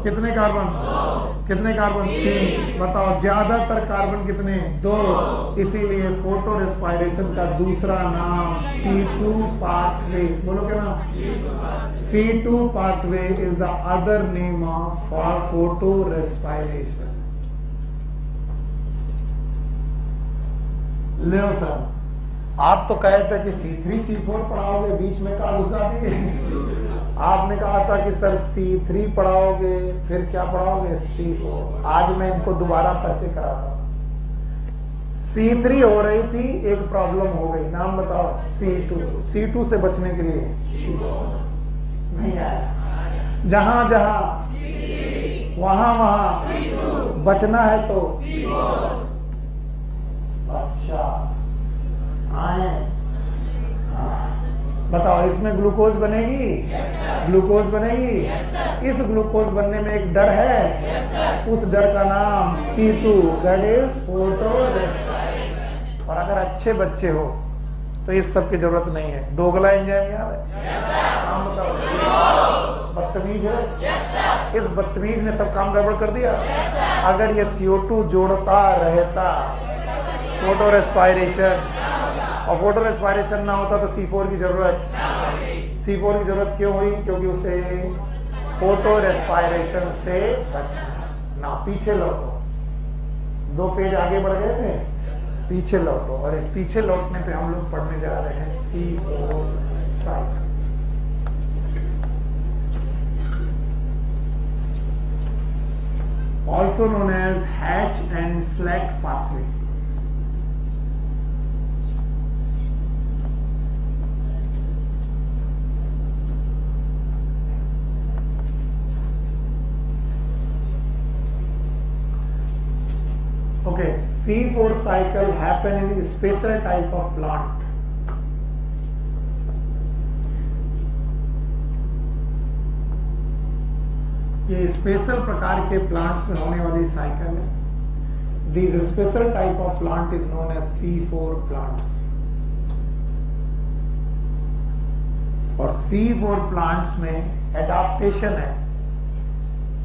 कितने कार्बन? कितने कार्बन? 3। बताओ ज्यादातर कार्बन कितने? 2। इसीलिए फोटो रेस्पिरेशन का दूसरा नाम C2 पाथवे। बोलो क्या नाम? C2 pathway is the other name of photo respiration. ले सर, आप तो कहे थे कि C3 C4 पढ़ाओगे, बीच में कहा घुसा दिए। आपने कहा था कि सर C3 पढ़ाओगे, फिर क्या पढ़ाओगे? C4। आज मैं इनको दोबारा परिचय कराता हूं। C3 हो रही थी, एक प्रॉब्लम हो गई। नाम बताओ? C2 से बचने के लिए नहीं आया। जहां जहां वहां बचना है तो अच्छा आए। बताओ इसमें ग्लूकोज बनेगी? ग्लूकोज बनेगी। इस ग्लूकोज बनने में एक डर है, उस डर का नाम C2, that is photo respiration. और अगर अच्छे बच्चे हो तो इस सब की जरूरत नहीं है। दोगला एंजाइम याद है? काम बताओ। बदतमीज है? इस बदतमीज ने सब काम गड़बड़ कर दिया। अगर ये CO2 जोड़ता रहता फोटो रेस्पिरेशन, और फोटो रेस्पिरेशन ना होता तो C4 की जरूरत। C4 की जरूरत क्यों हुई? क्योंकि उसे फोटो रेस्पिरेशन से बचना। ना पीछे लौटो, 2 पेज आगे बढ़ गए थे, पीछे लौटो। और इस पीछे लौटने पे हम लोग पढ़ने जा रहे हैं C4 cycle. also known as Hatch and Slack pathway. Okay, C4 cycle happen in a special type of plant. ये स्पेशल प्रकार के प्लांट्स में होने वाली साइकिल है। This special type of plant is known as C4 plants. और C4 प्लांट्स में एडाप्टेशन है।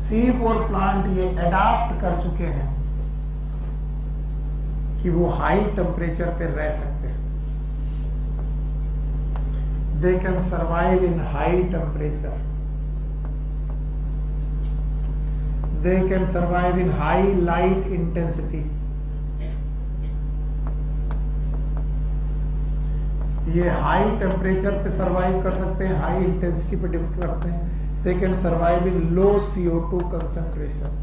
C4 प्लांट ये एडाप्ट कर चुके हैं कि वो हाई टेम्परेचर पे रह सकते हैं। They can survive in high temperature, they can survive in high light intensity. ये हाई टेम्परेचर पे सर्वाइव कर सकते हैं, हाई इंटेंसिटी पे डिपेंड करते हैं। They can survive in low CO2 concentration,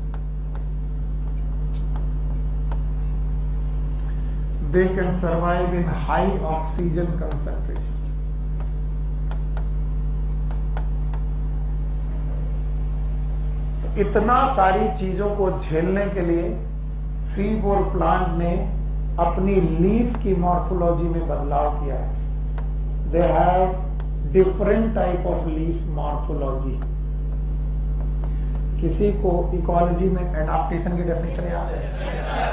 they can survive in high oxygen concentration. तो इतना सारी चीजों को झेलने के लिए C4 प्लांट ने अपनी लीफ की मॉर्फोलॉजी में बदलाव किया है। They have different type of leaf morphology. किसी को इकोलॉजी में एडाप्टेशन की डेफिनेशन याद है?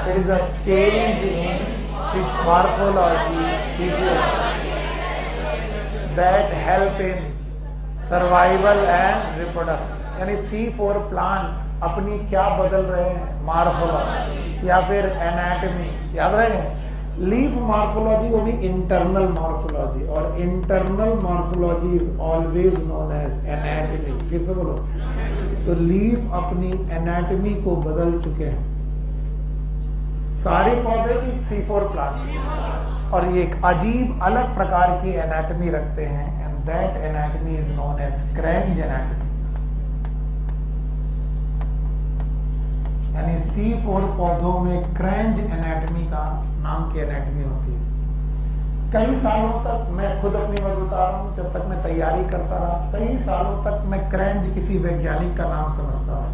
It is a change in morphology, physiology that help in survival and reproduction। यानी C4 प्लांट अपनी क्या बदल रहे हैं? मॉर्फोलॉजी या फिर एनाटॉमी। याद रहे हैं, लीफ मॉर्फोलॉजी वो भी इंटरनल मॉर्फोलॉजी, और internal morphology is always known as anatomy. फिर से बोलो। तो लीफ अपनी एनाटॉमी को बदल चुके हैं सारे पौधे की C4 प्लांट, और ये एक अजीब अलग प्रकार की एनाटॉमी रखते हैं, and that anatomy is known as Kranz anatomy. यानी C4 पौधों में क्रेंज एनाटॉमी का नाम की एनाटॉमी होती है। कई सालों तक मैं खुद अपनी बात बता रहा हूं, जब तक मैं तैयारी करता रहा, कई सालों तक मैं क्रेंज किसी वैज्ञानिक का नाम समझता रहा।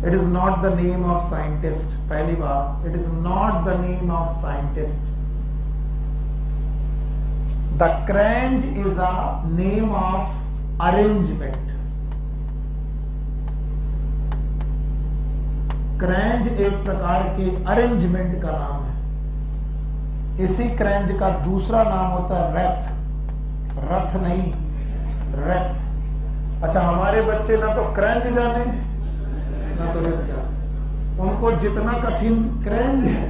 It is not the name of scientist। पहली बात, it is not the name of scientist। The cranch is a name of arrangement। क्रेंज एक प्रकार के अरेंजमेंट का नाम है। इसी क्रेंज का दूसरा नाम होता है रेथ। रथ नहीं, रेथ। अच्छा, हमारे बच्चे ना तो क्रेंज जाने ना तो रेत जाने, उनको जितना कठिन क्रेंज है।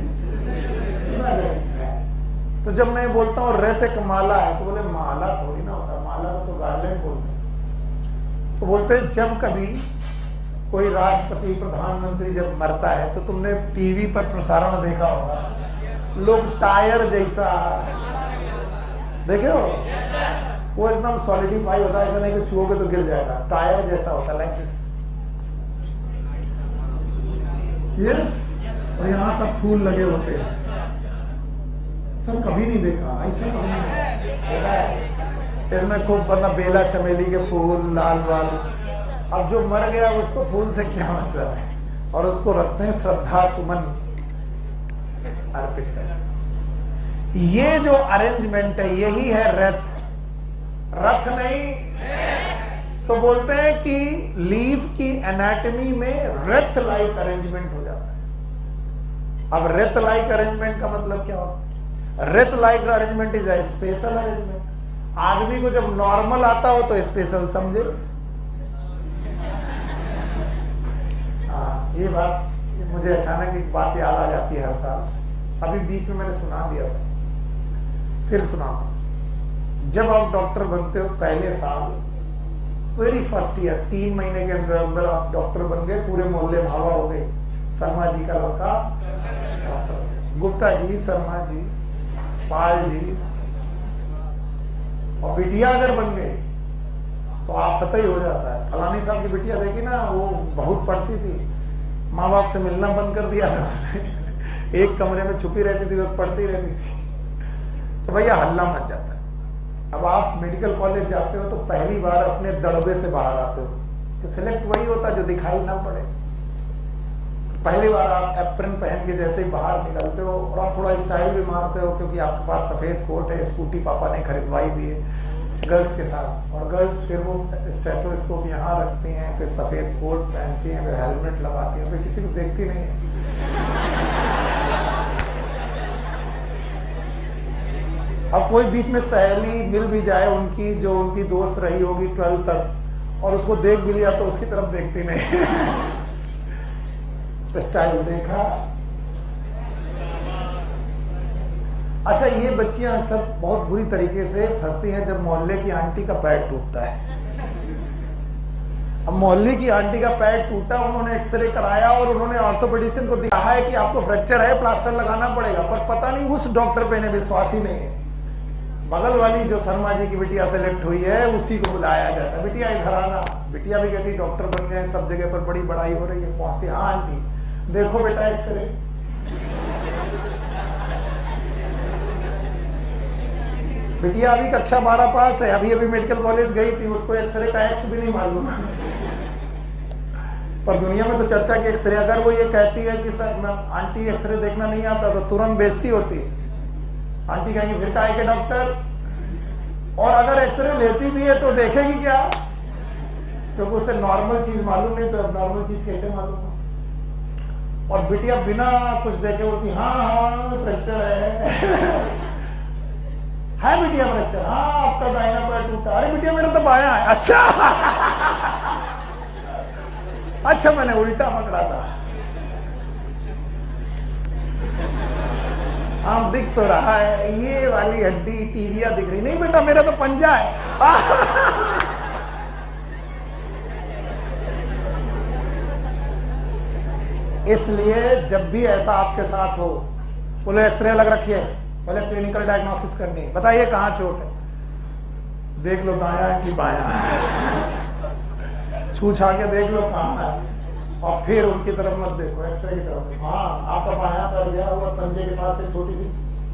तो जब मैं बोलता हूँ रेत एक माला है, तो बोले माला थोड़ी ना होता, माला को तो गार्लैंड बोलते हैं। तो बोलते हैं जब कभी कोई राष्ट्रपति प्रधानमंत्री जब मरता है तो तुमने टीवी पर प्रसारण देखा होगा, लोग टायर जैसा देखे हो, वो एकदम सॉलिडिफाई होता है, ऐसा नहीं कि छुओगे तो गिर जाएगा, टायर जैसा होता है, लाइक दिस। यस, और यहाँ सब फूल लगे होते हैं। सर कभी नहीं देखा ऐसा, कभी नहीं देखा। इसमें खूब मतलब बेला चमेली के फूल, लाल वाल। अब जो मर गया उसको फूल से क्या मतलब है, और उसको रखते हैं श्रद्धा सुमन अर्पित कर। ये जो अरेंजमेंट है यही है रथ, रथ नहीं। तो बोलते हैं कि लीफ की एनाटॉमी में रेथ लाइक अरेंजमेंट हो जाता है। अब रेथ लाइक अरेंजमेंट का मतलब क्या होता है? Wraith like arrangement is a special arrangement. आदमी को जब नॉर्मल आता हो तो स्पेशल समझे। ये बात मुझे अचानक एक बात याद आ जाती है हर साल। अभी बीच में मैंने सुना दिया था, फिर सुना। जब आप डॉक्टर बनते हो पहले साल, वेरी फर्स्ट ईयर, 3 महीने के अंदर अंदर आप डॉक्टर बन गए, पूरे मोहल्ले भावा हो गए, शर्मा जी का लड़का डॉक्टर, गुप्ता जी, शर्मा जी, पाल जी, और बिटिया अगर बन गई तो आप पता ही हो जाता है। फलानी साहब की बिटिया देखी ना, वो बहुत पढ़ती थी, माँ बाप से मिलना बंद कर दिया था उसने, एक कमरे में छुपी रहती थी, वो पढ़ती रहती थी, तो भैया हल्ला मच जाता है। अब आप मेडिकल कॉलेज जाते हो तो पहली बार अपने दड़बे से बाहर आते हो, कि सिलेक्ट वही होता जो दिखाई ना पड़े। पहली बार आप एप्रन पहन के जैसे ही बाहर निकलते हो, और आप थोड़ा स्टाइल भी मारते हो क्योंकि आपके पास सफेद कोट है, स्कूटी पापा ने खरीदवाई दी है, गर्ल्स के साथ, और गर्ल्स फिर वो स्टेथोस्कोप यहाँ रखती हैं, फिर सफेद कोट पहनती हैं, फिर हेलमेट लगाती हैं, फिर किसी को देखती नहीं है। अब कोई बीच में सहेली मिल भी जाए उनकी, जो उनकी दोस्त रही होगी 12 तक, और उसको देख भी लिया तो उसकी तरफ देखती नहीं। स्टाइल देखा। अच्छा, ये बच्चियां अक्सर बहुत बुरी तरीके से फंसती हैं जब मोहल्ले की आंटी का पैर टूटता है। अब मोहल्ले की आंटी का पैर टूटा, उन्होंने एक्सरे कराया और उन्होंने ऑर्थोपेडिशियन को दिखाया है कि आपको फ्रैक्चर है, प्लास्टर लगाना पड़ेगा, पर पता नहीं उस डॉक्टर पे ने विश्वास ही नहीं है। बगल वाली जो शर्मा जी की बिटिया सेलेक्ट हुई है उसी को बुलाया जाता है, बिटिया इधर आना। बिटिया भी कहती डॉक्टर बन गए, सब जगह पर बड़ी बड़ाई हो रही है। पहुंचती, हाँ आंटी देखो बेटा एक्सरे। बिटिया अभी कक्षा 12 पास है, अभी अभी मेडिकल कॉलेज गई थी, उसको एक्सरे का एक्स भी नहीं मालूम। पर दुनिया में तो चर्चा की एक्सरे। अगर वो ये कहती है कि सर मैं आंटी एक्सरे देखना नहीं आता, तो तुरंत बेइज्जती होती। आंटी कहेंगे फिर काहे के डॉक्टर। और अगर एक्सरे लेती भी है तो देखेगी क्या, क्योंकि उसे नॉर्मल चीज मालूम नहीं, तो अब नॉर्मल चीज कैसे मालूम। और बिटिया बिना कुछ देखे बोलती हाँ हाँ फ्रैक्चर है बिटिया फ्रैक्चर, हाँ आपका दाहिना पैर टूटा। अरे बिटिया मेरा तो बायां है। अच्छा अच्छा मैंने उल्टा पकड़ा था। हाँ दिख तो रहा है, ये वाली हड्डी टीविया दिख रही नहीं बेटा, मेरा तो पंजा है। इसलिए जब भी ऐसा आपके साथ हो, बोले एक्सरे अलग रखिए, बोले क्लिनिकल डायग्नोसिस करनी है, बताइए कहाँ चोट है, देख लो दायां है कि बायां है, छू छा के देख लो कहाँ है, और फिर उनकी तरफ मत देखो, एक्सरे की तरफ देखो। हाँ आपका बायां पैर गया हुआ, पंजे के पास एक छोटी सी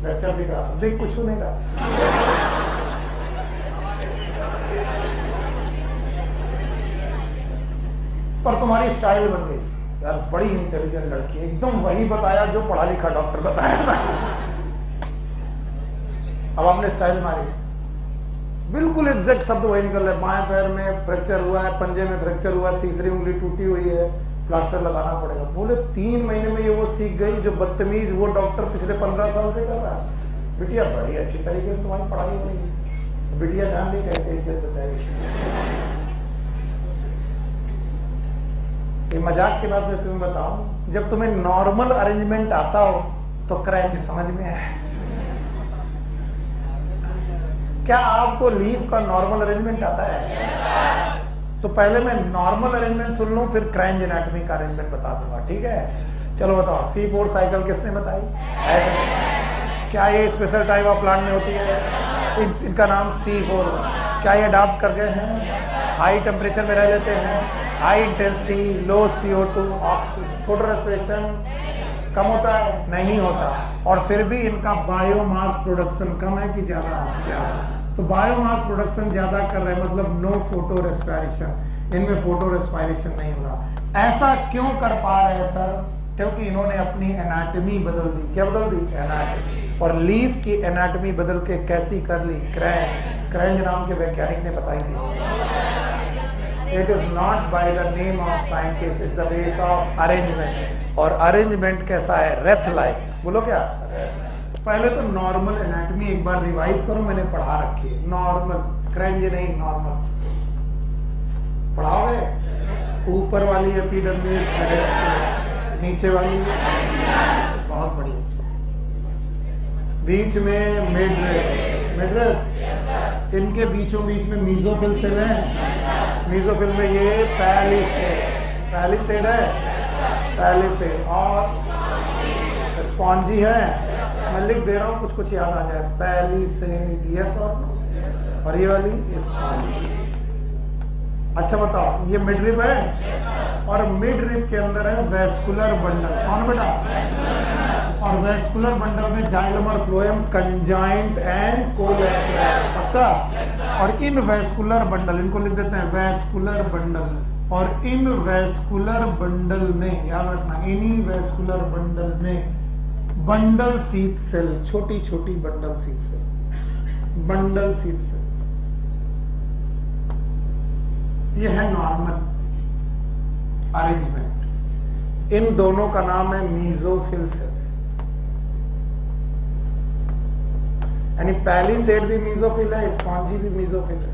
फ्रैक्चर दिख रहा, देख कुछ नहीं रहा। पर तुम्हारी स्टाइल बन गई यार, बड़ी इंटेलिजेंट लड़की, एकदम वही बताया जो पढ़ा लिखा डॉक्टर बताया था। अब हमने स्टाइल मारी, बिल्कुल एग्जैक्ट शब्द वही निकल रहे, बाएं पैर में फ्रैक्चर हुआ है, पंजे में फ्रैक्चर हुआ है, तीसरी उंगली टूटी हुई है, प्लास्टर लगाना पड़ेगा। बोले 3 महीने में ये वो सीख गई जो बदतमीज वो डॉक्टर पिछले 15 साल से कर रहा है। बिटिया बड़ी अच्छी तरीके से तुम्हारी पढ़ाई हो रही है, बिटिया जान ली कैसे इज्जत बचाएगी। ये मजाक के बाद मैं तुम्हें बताऊं, जब तुम्हें नॉर्मल अरेंजमेंट आता हो तो क्रैंच समझ में है। क्या आपको लीव का नॉर्मल अरेंजमेंट आता है? तो पहले मैं नॉर्मल अरेंजमेंट सुन लूं, फिर क्रैंच एनाटॉमी का अरेंजमेंट बता दूंगा, ठीक है? चलो बताओ, C4 साइकिल किसने बताई? क्या ये स्पेशल टाइप ऑफ प्लांट में होती है? इनका नाम C4। क्या ये अडॉप्ट कर गए हैं? हाई टेम्परेचर में रह लेते हैं, हाई इंटेंसिटी, लो CO2, फोटो रेस्पिरेशन कम होता है? नहीं होता। और फिर भी इनका बायोमास प्रोडक्शन कम है कि ज्यादा? तो बायोमास प्रोडक्शन ज्यादा कर रहे हैं, मतलब नो फोटो रेस्पिरेशन, इनमें फोटो रेस्पिरेशन नहीं हो रहा। ऐसा क्यों कर पा रहे हैं सर? क्योंकि इन्होंने अपनी एनाटॉमी बदल दी। क्या बदल दी? एनाटॉमी। और लीफ की एनाटॉमी बदल के कैसी कर ली? क्रैंज नाम के वैज्ञानिक ने बताई थी। It is not by the name of scientist, it's the ways of arrangement। और अरेंजमेंट कैसा है? Wraith like. बोलो क्या? पहले तो नॉर्मल एनाटॉमी एक बार रिवाइज करो, मैंने पढ़ा रखी है। नॉर्मल, क्रैंज नहीं, नॉर्मल पढ़ाओगे? ऊपर वाली एपिडर्मिस, नीचे वाली बहुत बढ़िया, बीच में मिडरेप, इनके बीचों बीच में मीजोफिल सेल है। मीजोफिल में ये पैलिसेड है, पैलिसेड, और स्पॉन्जी है। मैं लिख दे रहा हूँ, कुछ कुछ याद आ जाए। पैलिसेड, यस और नो। और ये वाली स्पॉन्जी। अच्छा बताओ, ये मिड रिब है, और मिड रिब के अंदर है वेस्कुलर बंडल। कौन बेटा? और वेस्कुलर बंडल में जाइलमर फ्लोएम, कंजाइंट एंड कोलैटरल। पक्का? और इन वेस्कुलर बंडल, इनको लिख देते हैं वेस्कुलर बंडल। और इन वेस्कुलर बंडल में, याद रखना, इन्हीं वेस्कुलर बंडल में बंडल शीथ सेल, छोटी छोटी bundle sheath cell, bundle sheath cell. ये है नॉर्मल अरेंजमेंट। इन दोनों का नाम है मीजोफिल सेल, यानी पैलिसेड भी मीजोफिल है, स्पॉन्जी भी मीजोफिल है।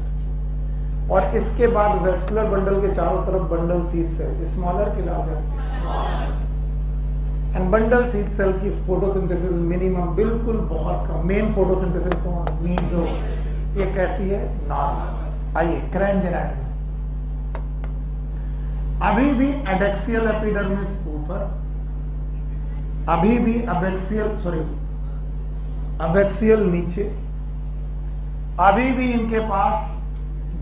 और इसके बाद वेस्कुलर बंडल के चारों तरफ बंडल शीथ सेल, स्मॉलर की larger, and bundle sheath cell की फोटोसिंथेसिस मिनिमम, बिल्कुल बहुत कम। मेन फोटोसिंथेसिस कौन? मीजो। ये कैसी है? नॉर्मल। आइए क्रेंज एनाटॉमी। अभी भी एडेक्सियल एपिडर्मिस ऊपर, अभी भी अबेक्सियल नीचे, अभी भी इनके पास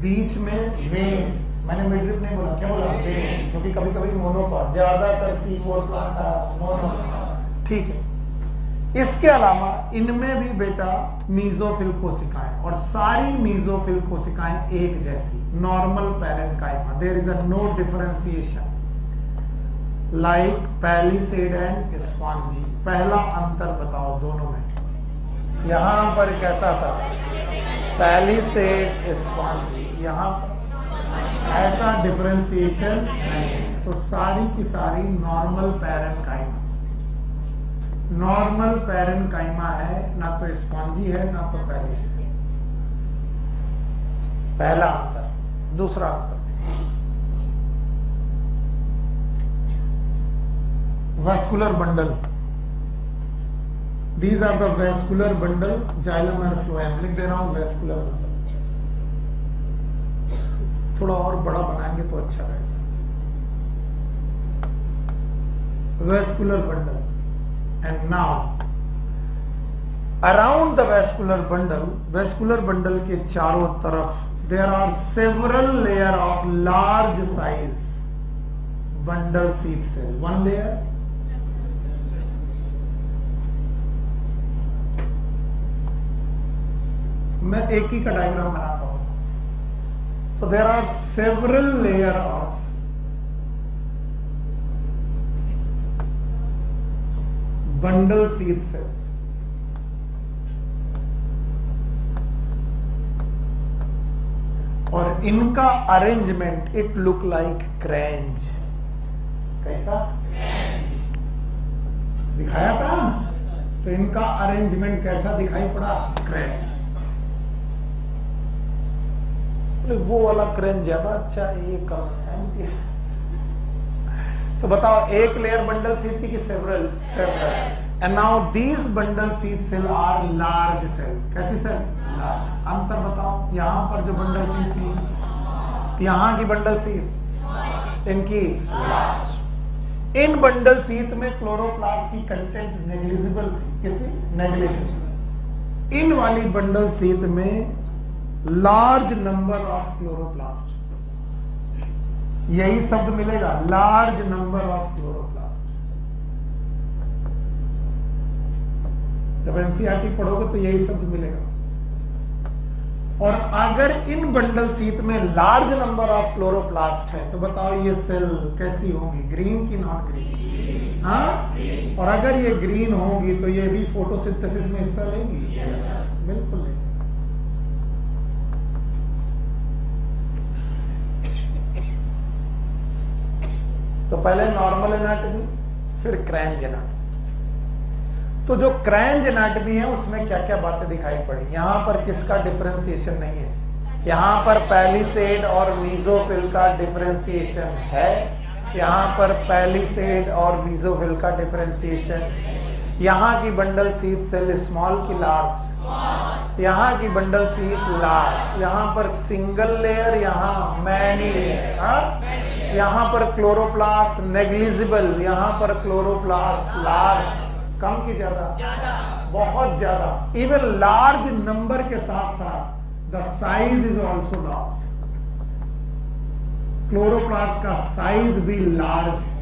बीच में वेन, मैंने मिडरिप नहीं बोला, क्या बोला? वेन, क्योंकि कभी कभी मोनोकॉट, ज्यादातर C4 मोनोकॉट, ठीक है। इसके अलावा इनमें भी बेटा मीजोफिल कोशिकाएं, और सारी मीजोफिल कोशिकाएं एक जैसी, normal parenchyma, there is a no differentiation like palisade and spongy. पहला अंतर बताओ दोनों में, यहां पर कैसा था? पैलिसेड स्पॉन्जी, यहां पर ऐसा डिफरेंशिएशन नहीं। तो सारी की सारी नॉर्मल पैरेन्काइमा, नॉर्मल पैरेन्काइमा है, ना तो स्पॉन्जी है ना तो पैलिसेड। पहला अंतर। दूसरा अंतर, vascular bundle, these are the vascular bundle, xylem and phloem, लिख दे रहा हूं वेस्कुलर बंडल। थोड़ा और बड़ा बनाएंगे तो अच्छा रहेगा। Vascular bundle, and now around the vascular bundle के चारों तरफ there are several layer of large size bundle sheath cell. One layer, मैं एक ही का डायग्राम बनाता हूं। So there are several layer of bundle sheath cell, और इनका arrangement it look like Kranz. कैसा? दिखाया था, तो इनका अरेंजमेंट कैसा दिखाई पड़ा? क्रेंज। वो वाला क्रेंज ज्यादा अच्छा है, ये कम है। तो बताओ, एक लेयर बंडल शीथ की several? And now these bundle sheath cell are large cell. कैसी सेल? लार्ज। अंतर बताओ, यहां पर जो बंडल शीथ थी, यहां की बंडल शीथ, इनकी लार्ज। इन बंडल शीथ में क्लोरोप्लास्ट की कंटेंट नेग्लिजिबल थी। किसमें? नेग्लिजिबल। इन वाली बंडल शीथ में लार्ज नंबर ऑफ क्लोरोप्लास्ट, यही शब्द मिलेगा, लार्ज नंबर ऑफ क्लोरोप्लास्ट। जब एनसीईआरटी पढ़ोगे तो यही शब्द मिलेगा। और अगर इन बंडल शीथ में लार्ज नंबर ऑफ क्लोरोप्लास्ट है, तो बताओ ये सेल कैसी होंगी? ग्रीन की नॉन ग्रीन? हाँ। और अगर ये ग्रीन होंगी तो ये भी फोटोसिंथेसिस में हिस्सा लेंगी? बिल्कुल लेंगी। तो पहले नॉर्मल एनाटॉमी, फिर क्रेंज एनाटॉमी। तो जो क्रेंज एनाटॉमी है उसमें क्या क्या बातें दिखाई पड़ी? यहां पर किसका डिफरेंशिएशन नहीं है? यहां पर पैलिसेड और मीजोफिल का डिफरेंशिएशन है, यहां पर पैलिसेड और मीजोफिल का डिफरेंशिएशन। यहां की बंडल शीथ सेल स्मॉल की लार्ज, यहां की बंडल शीथ लार्ज, यहां पर सिंगल लेयर, यहां मैनी लेयर, यहां पर क्लोरोप्लास्ट नेग्लिजिबल, यहां पर क्लोरोप्लास्ट लार्ज। कम की ज्यादा? बहुत ज्यादा। इवन लार्ज नंबर के साथ साथ the size is also large. Chloroplast का साइज भी लार्ज है,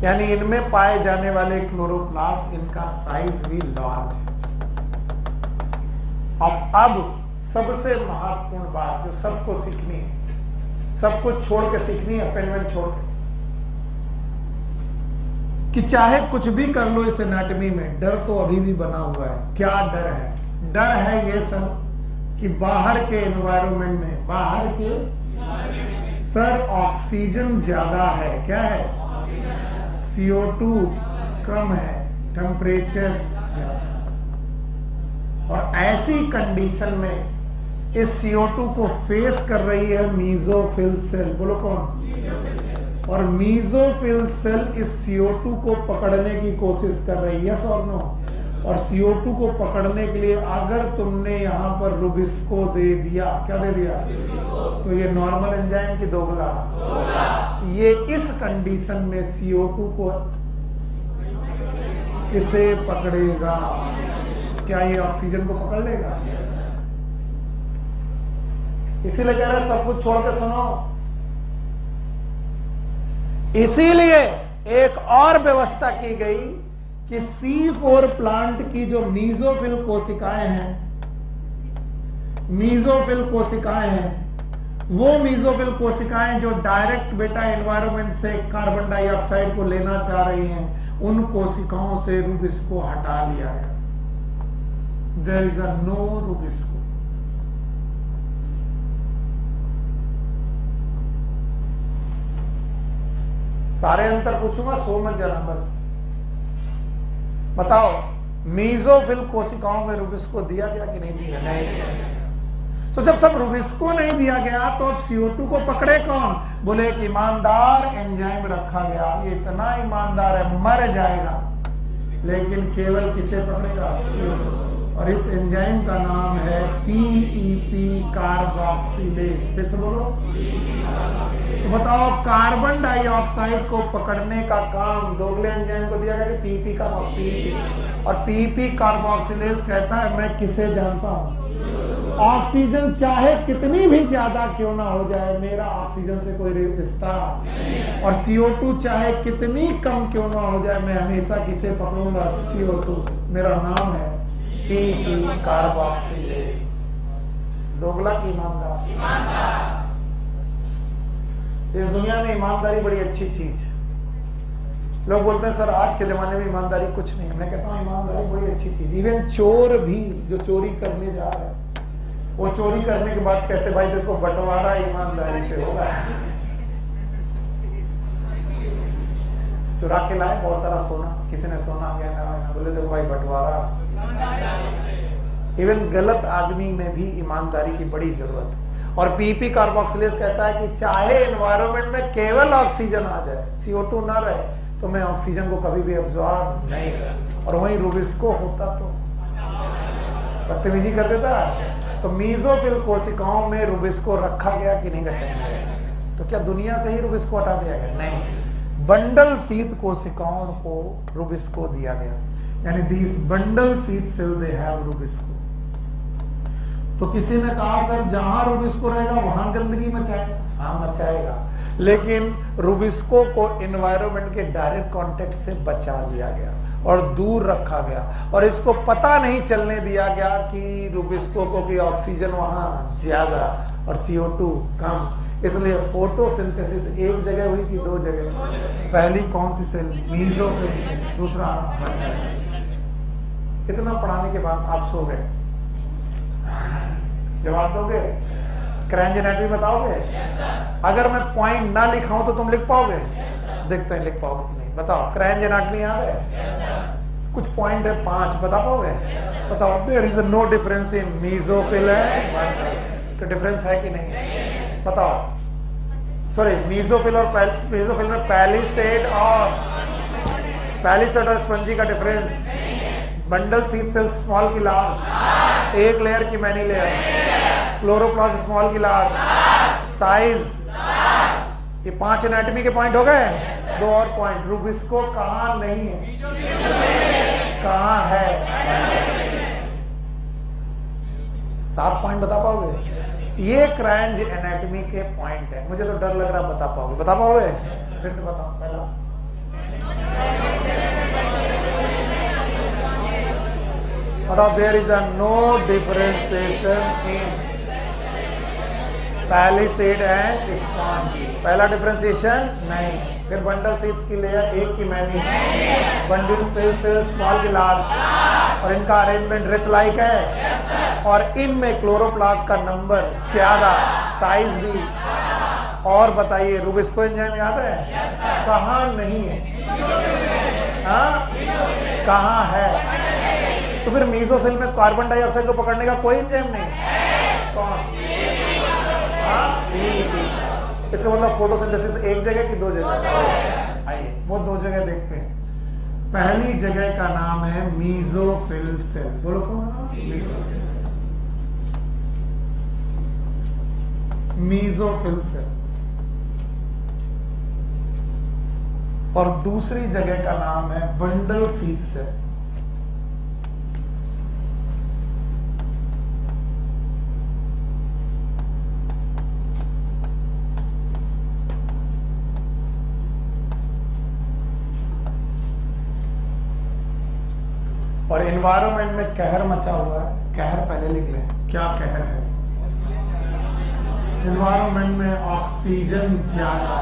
यानी इनमें पाए जाने वाले क्लोरोप्लास्ट, इनका साइज भी लार्ज है। अब सबसे महत्वपूर्ण बात जो सबको सीखनी है, सब कुछ छोड़ के सीखनी है, पेन छोड़ के, कि चाहे कुछ भी कर लो इस एनाटॉमी में, डर तो अभी भी बना हुआ है। क्या डर है? डर है ये सब कि बाहर के एनवायरनमेंट में, बाहर के सर ऑक्सीजन ज्यादा है, क्या है, CO2 कम है, टेम्परेचर ज्यादा। और ऐसी कंडीशन में इस CO2 को फेस कर रही है मीजोफिल सेल, बोलो कौन, और मीजोफिल सेल इस CO2 को पकड़ने की कोशिश कर रही है, यस और नो। और CO2 को पकड़ने के लिए अगर तुमने यहां पर रुबिस्को दे दिया, क्या दे दिया, तो ये नॉर्मल एंजाइम की दोगला, ये इस कंडीशन में CO2 को इसे पकड़ेगा, क्या ये ऑक्सीजन को पकड़ लेगा? इसीलिए कह रहे सब कुछ छोड़ के सुनो। इसीलिए एक और व्यवस्था की गई कि C4 प्लांट की जो मीजोफिल कोशिकाएं हैं, मीजोफिल कोशिकाएं हैं, वो मीजोफिल कोशिकाएं जो डायरेक्ट बेटा एनवायरनमेंट से कार्बन डाइऑक्साइड को लेना चाह रही हैं, उन कोशिकाओं से रुबिस्को हटा लिया गया। There is a no rubisco. सारे अंतर पूछूंगा, सो मत जाना, बस बताओ मीजोफिल कोशिकाओं में रुबिस्को दिया गया कि नहीं दिया? नहीं दिया। तो जब सब रुबिस्को नहीं दिया गया तो अब CO2 को पकड़े कौन? बोले एक ईमानदार एंजाइम रखा गया, ये इतना ईमानदार है मर जाएगा, लेकिन केवल किसे पकड़ेगा? CO2। और इस एंजाइम का नाम है PEP कार्बोक्सिलेज। फिर से बोलो। तो बताओ कार्बन डाइऑक्साइड को पकड़ने का काम दोगले एंजाइम को दिया गया कि PEP का, PEP। और PEP कार्बोक्सिलेज कहता है मैं किसे जानता हूं, ऑक्सीजन चाहे कितनी भी ज्यादा क्यों ना हो जाए, मेरा ऑक्सीजन से कोई रिश्ता, और CO2 चाहे कितनी कम क्यों ना हो जाए, मैं हमेशा किसे पकड़ूंगा? CO2। मेरा नाम है PEP कार्बोक्सिलेज। दोगला की ईमानदार। इस दुनिया में ईमानदारी बड़ी अच्छी चीज। लोग बोलते हैं सर आज के जमाने में ईमानदारी कुछ नहीं। मैं कहता हूँ ईमानदारी बड़ी अच्छी चीज। इवन चोर भी जो चोरी करने जा रहे हैं, वो चोरी करने के बाद कहते भाई देखो बंटवारा ईमानदारी से होगा। चुरा के लाए बहुत सारा सोना, किसी ने सोना गहना, बोले देखो भाई बंटवारा। इवन गलत आदमी में भी ईमानदारी की बड़ी जरूरत है। और PEP कार्बोक्सिलेज कहता है कि चाहे एनवायरनमेंट में केवल ऑक्सीजन आ जाए, CO2 ना रहे, तो मैं ऑक्सीजन को कभी भी एब्जॉर्ब नहीं कर। और वहीं रुबिस्को होता तो बदतमीजी कर देता। तो मीजोफिल कोशिकाओं में रुबिस्को रखा गया कि नहीं रखा गया? तो क्या दुनिया से ही रुबिस्को हटा दिया गया? नहीं, बंडल शीत कोशिकाओं को रुबिस्को दिया गया, यानी these bundle sheath cell they have rubisco. तो किसी ने कहा सर जहां रुबिस्को रहेगा वहां गंदगी मचाएगा। हाँ मचाएगा, लेकिन रुबिस्को को एनवायरनमेंट के डायरेक्ट कांटेक्ट से बचा दिया गया और दूर रखा गया, और इसको पता नहीं चलने दिया गया कि रुबिस्को को कि ऑक्सीजन वहां ज्यादा और CO2 कम। इसलिए फोटोसिंथेसिस एक जगह हुई कि दो जगह? पहली कौन सी सेल? मीजोफिल सेल, दूसरा इतना पढ़ाने के बाद आप सो गए? जवाब दोगे? क्रैंज एनाटॉमी बताओगे? अगर मैं पॉइंट ना लिखाऊं तो तुम लिख पाओगे? देखते हैं लिख पाओगे कि नहीं। बताओ क्रैंज एनाटॉमी याद है? कुछ पॉइंट है 5, बता पाओगे? बताओ। There is no difference in mesophyll है, तो डिफरेंस है कि नहीं? बताओ। सॉरी, मीजोफिल और मीजोफिल में पैलिसेड और स्पंजी का difference. Bundle sheet cell small की लार्ज, एक लेयर की मैनी लेयर, क्लोरोप्लास्ट स्मॉल की लार्ज, साइज। ये 5 एनाटॉमी के पॉइंट हो गए। 2 और पॉइंट, रुबिस्को कहां नहीं है, कहां है? 7 पॉइंट बता पाओगे? ये क्रैंज एनाटॉमी के पॉइंट है। मुझे तो डर लग रहा, बता पाओगे? बता पाओगे? फिर से बताओ। पहला बताओ। There is a no differentiation in palisade and sponge. पहला डिफरेंशिएशन नहीं। फिर बंडल शीत की लेयर एक की मैनी, बंडल सेल स्मॉल की लाल, और इनका अरेंजमेंट रिथ लाइक है, और इनमें क्लोरोप्लास्ट का नंबर ज्यादा, साइज भी। और बताइए रूबिस्को एंजाइम याद है? कहाँ नहीं है? हाँ कहाँ है? तो फिर मीसोसेल में कार्बन डाइऑक्साइड को पकड़ने का कोई एंजाइम नहीं। कौन? इसका मतलब फोटोसिंथेसिस एक जगह की दो जगह? आइए वो दो जगह देखते हैं। पहली जगह का नाम है मीसोफिल सेल। बोलो कौन? Mesophyll cell. और दूसरी जगह का नाम है बंडल शीत सेल। और एनवायरनमेंट में कहर मचा हुआ है। कहर पहले लिख लें, क्या कहर है? एनवायरनमेंट में ऑक्सीजन ज्यादा,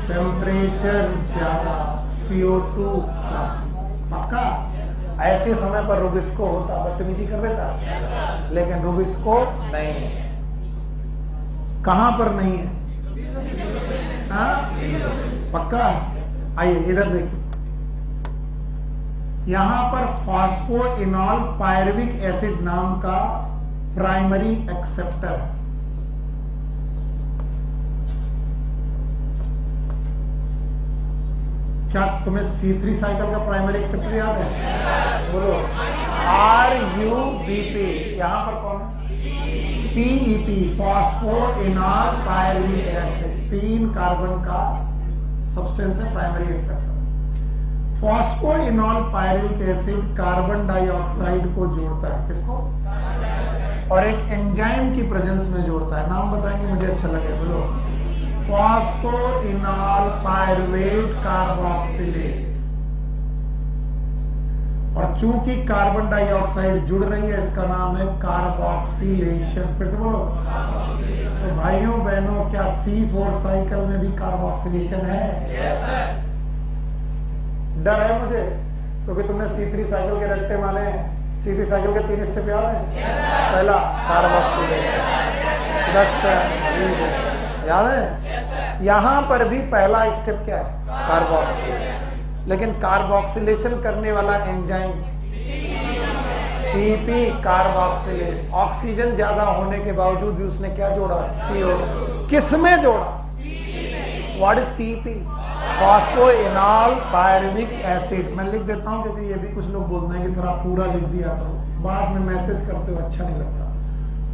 टेम्परेचर ज्यादा, CO2 कम। पक्का? ऐसे समय पर रूबिस्को होता, बदतमीजी कर देता, लेकिन रूबिस्को नहीं है। कहां पर नहीं है? पक्का? आइए इधर देखिए, यहां पर फॉस्फोइनॉल पायरुविक एसिड नाम का प्राइमरी एक्सेप्टर। क्या तुम्हें C3 साइकिल का प्राइमरी एक्सेप्टर याद है? बोलो। RUBP। यहां पर कौन है? PEP, phosphoenol pyruvic acid. 3 carbon का सब्सटेंस है primary acceptor. Phosphoenol pyruvic acid carbon dioxide को जोड़ता है। किसको? और एक एंजाइम की प्रेजेंस में जोड़ता है। नाम बताएंगे, मुझे अच्छा लगे। बोलो। Phosphoenol pyruvate carboxylase. और चूंकि कार्बन डाइऑक्साइड जुड़ रही है, इसका नाम है कार्बोक्सिलेशन। फिर से बोलो। तो भाइयों बहनों, क्या C4 साइकिल में भी कार्बोक्सिलेशन है? yes, sir। डर है मुझे, क्योंकि तुमने C3 साइकिल के रट्टे मारे हैं। C3 साइकिल के 3 स्टेप याद है? पहला कार्बोक्सिलेशन, याद है? यहां पर भी पहला स्टेप क्या है? कार्बोक्सिलेशन। लेकिन कार्बोक्सिलेशन करने वाला एंजाइम PP, कार्बोक्सिलेज। ऑक्सीजन ज्यादा होने के बावजूद भी उसने क्या जोड़ा? CO। किसमें जोड़ा? What is PP? Phosphoenol pyruvic acid. मैं लिख देता हूं, क्योंकि ये भी कुछ लोग बोलते हैं कि सर आप पूरा लिख दिया करो, बाद में मैसेज करते हो अच्छा नहीं लगता।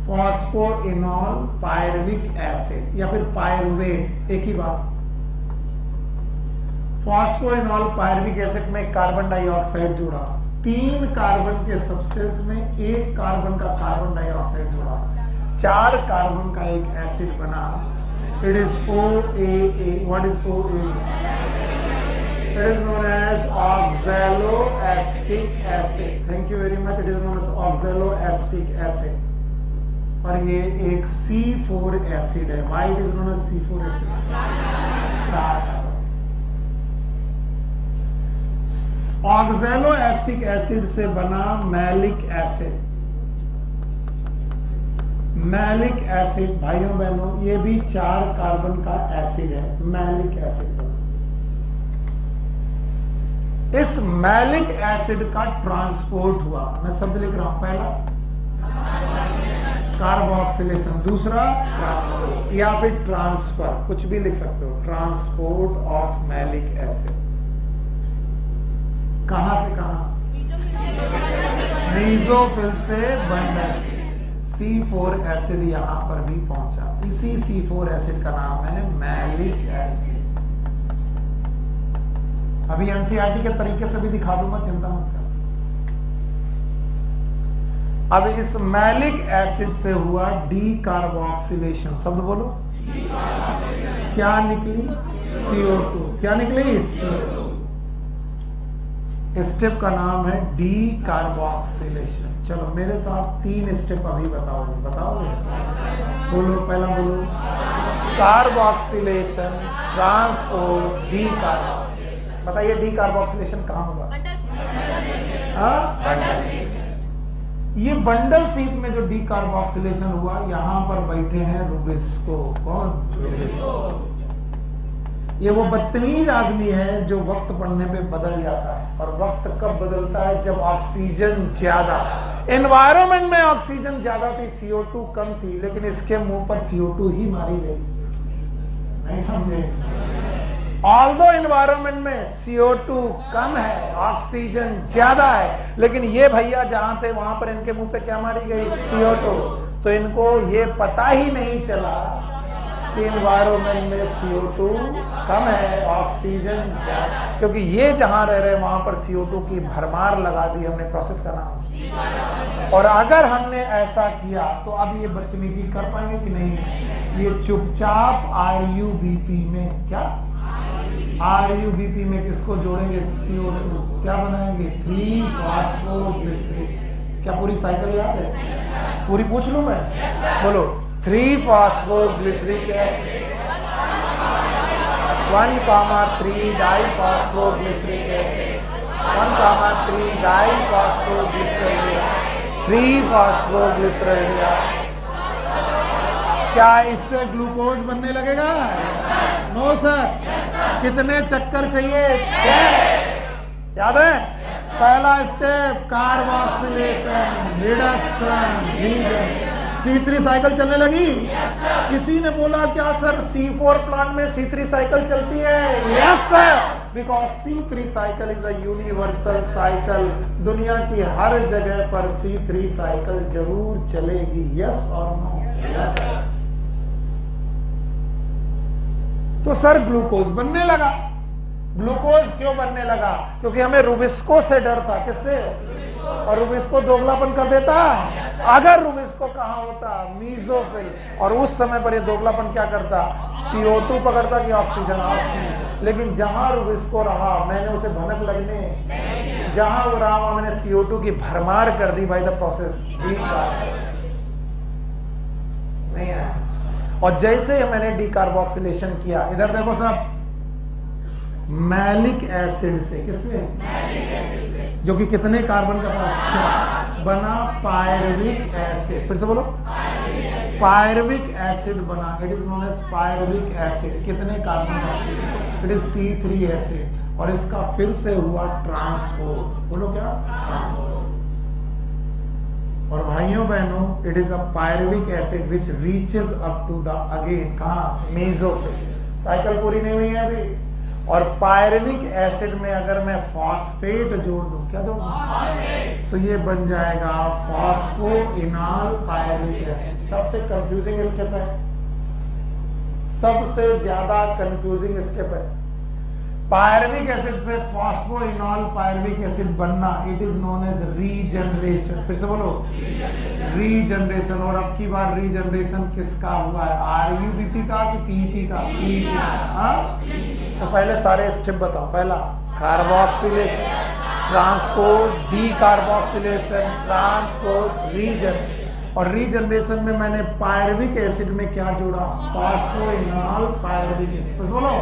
फॉस्फोइनॉल पायरुविक एसिड या फिर पायरुवेट, एक ही बात। फॉस्फोइनॉल पायरुविक एसिड में कार्बन डाइऑक्साइड जुड़ा, 3 कार्बन के सब्सटेंस में 1 कार्बन का कार्बन डाइऑक्साइड जुड़ा, 4 कार्बन का एक एसिड बना। It is OAA. What is OAA? It is known as oxaloacetic acid. Thank you very much. It is known as oxaloacetic acid. और ये एक C4 एसिड है। Why it is known as C4 acid? Oxaloacetic acid से बना मैलिक एसिड। मैलिक एसिड भाइयों बहनों, ये भी 4 कार्बन का एसिड है, मैलिक एसिड। इस मैलिक एसिड का ट्रांसपोर्ट हुआ, मैं शब्द लिख रहा हूं। पहला कार्बोक्सिलेशन, दूसरा ट्रांसपोर्ट या फिर ट्रांसफर, कुछ भी लिख सकते हो। ट्रांसपोर्ट ऑफ मैलिक एसिड कहां से कहां? मीसोफिल से बंडल से। C4 एसिड यहां पर भी पहुंचा। इसी C4 एसिड का नाम है मैलिक एसिड। अभी NCERT के तरीके से भी दिखा दूंगा, चिंता मत करो। अब इस मैलिक एसिड से हुआ डीकार्बोक्सिलेशन। शब्द बोलो। क्या निकली? CO2। क्या निकली? CO2। स्टेप का नाम है डी कार्बोक्सिलेशन। चलो मेरे साथ 3 स्टेप अभी बताओगे? बोलो, पहला बोलो। Carboxylation, transport, D carboxylation. बताइए डी कार्बोक्सिलेशन कहाँ हुआ? ये बंडल सीट में जो डी कार्बोक्सिलेशन हुआ, यहां पर बैठे हैं रुबिस्को। कौन? रुबिस्को। ये वो बदतमीज आदमी है जो वक्त पड़ने पे बदल जाता है। और वक्त कब बदलता है? जब ऑक्सीजन ज्यादा, एनवायरनमेंट में ऑक्सीजन ज्यादा थी, CO2 कम थी, लेकिन इसके मुंह पर CO2 ही मारी गई। नहीं समझे? ऑल्दो एनवायरनमेंट में CO2 कम है, ऑक्सीजन ज्यादा है, लेकिन ये भैया जहां थे वहां पर इनके मुंह पे क्या मारी गई? CO2। तो इनको ये पता ही नहीं चला कि एनवायरनमेंट में CO2 कम है, ऑक्सीजन ज्यादा, क्योंकि ये जहां रह रहे वहां पर CO2 की भरमार लगा दी हमने, प्रोसेस का नाम। और अगर हमने ऐसा किया तो अब ये बदतमीजी कर पाएंगे कि नहीं? ये चुपचाप RUBP में, क्या RUBP में किसको जोड़ेंगे? CO2। क्या बनाएंगे? 3-फॉस्फोग्लिसरीन। क्या पूरी साइकिल याद है? पूरी पूछ लूं मैं? बोलो। Three phosphoglyceric acid, 1,3 diphosphoglyceric acid, 1,3 diphosphoglycerine, three phosphoglycerine. क्या इससे ग्लूकोज बनने लगेगा? No sir. कितने चक्कर चाहिए? 6। याद है? पहला step carboxylation, reduction, regen. C3 cycle चलने लगी। किसी ने बोला क्या सर C4 प्लांट में C3 साइकिल चलती है? Yes sir, because C3 cycle is a universal cycle. दुनिया की हर जगह पर C3 साइकिल जरूर चलेगी। यस और नो? यस। तो सर ग्लूकोज बनने लगा। ग्लूकोज क्यों बनने लगा? क्योंकि हमें रुबिस्को से डर था। किससे? और रुबिस्को दोगलापन कर देता। अगर रुबिस्को कहाँ होता? मीजोफिल। और उस समय पर ये दोगलापन क्या करता? CO2 पकड़ता कि ऑक्सीजन? ऑक्सीजन। लेकिन जहां रुबिस्को रहा, मैंने उसे भनक लगने, जहां वो रहा वहां मैंने CO2 की भरमार कर दी बाय द प्रोसेस। नहीं आया। और जैसे मैंने डी कार्बोक्सिलेशन किया, इधर देखो सब, मैलिक एसिड से। किससे? जो कि कितने कार्बन का पास बना? Pyruvic acid. फिर से बोलो। पायरविक एसिड बना। It is known as pyruvic acid. कितने कार्बन का? It is C3 acid. और इसका फिर से हुआ ट्रांसपोर्ट। बोलो क्या? ट्रांसपोर्ट। और भाइयों बहनों, it is a pyruvic acid which reaches up to the again कहा? मेसोफिल। साइकिल पूरी नहीं हुई है अभी। और पायरविक एसिड में अगर मैं फॉस्फेट जोड़ दूं, क्या जोड़ दूं? तो ये बन जाएगा फॉस्फोइनॉल पायरविक एसिड। सबसे कंफ्यूजिंग स्टेप है, सबसे ज्यादा कंफ्यूजिंग स्टेप है। पायरविक एसिड से फॉस्फोइनॉल पायरविक एसिड बनना, it is known as regeneration. फिर से बोलो, रीजनरेशन। और अब की बार रीजनरेशन किसका हुआ है? RUBP का कि PEP का? तो पहले सारे स्टेप बताओ। पहला carboxylation, transport, decarboxylation, transport, regen. और रीजनरेशन में मैंने पायरविक एसिड में क्या जोड़ा? Phosphoenol pyruvic acid. बस बोलो।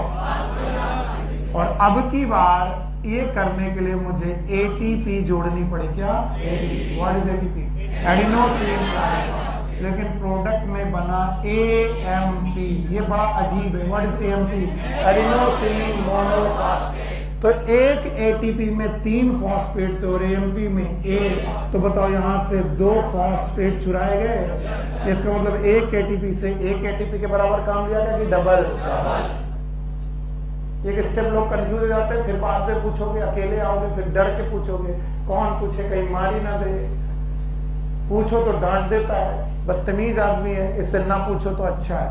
और अब की बार ये करने के लिए मुझे ATP जोड़नी पड़ी। क्या? What is ATP? Adenosine triphosphate. लेकिन प्रोडक्ट में बना AMP। ये बड़ा अजीब है। What is AMP? Adenosine monophosphate. तो एक ATP में 3 फॉस्फेट थे और AMP में 1। तो बताओ यहां से 2 फॉस्फेट चुराए गए। इसका मतलब एक ATP से एक ATP के बराबर काम लिया गया कि डबल? एक स्टेप लोग कंफ्यूज हो जाते हैं, फिर बाद में पूछोगे, अकेले आओगे, फिर डर के पूछोगे, कौन पूछे कहीं मारी ना दे। पूछो तो डांट देता है, बदतमीज आदमी है, इससे ना पूछो तो अच्छा है।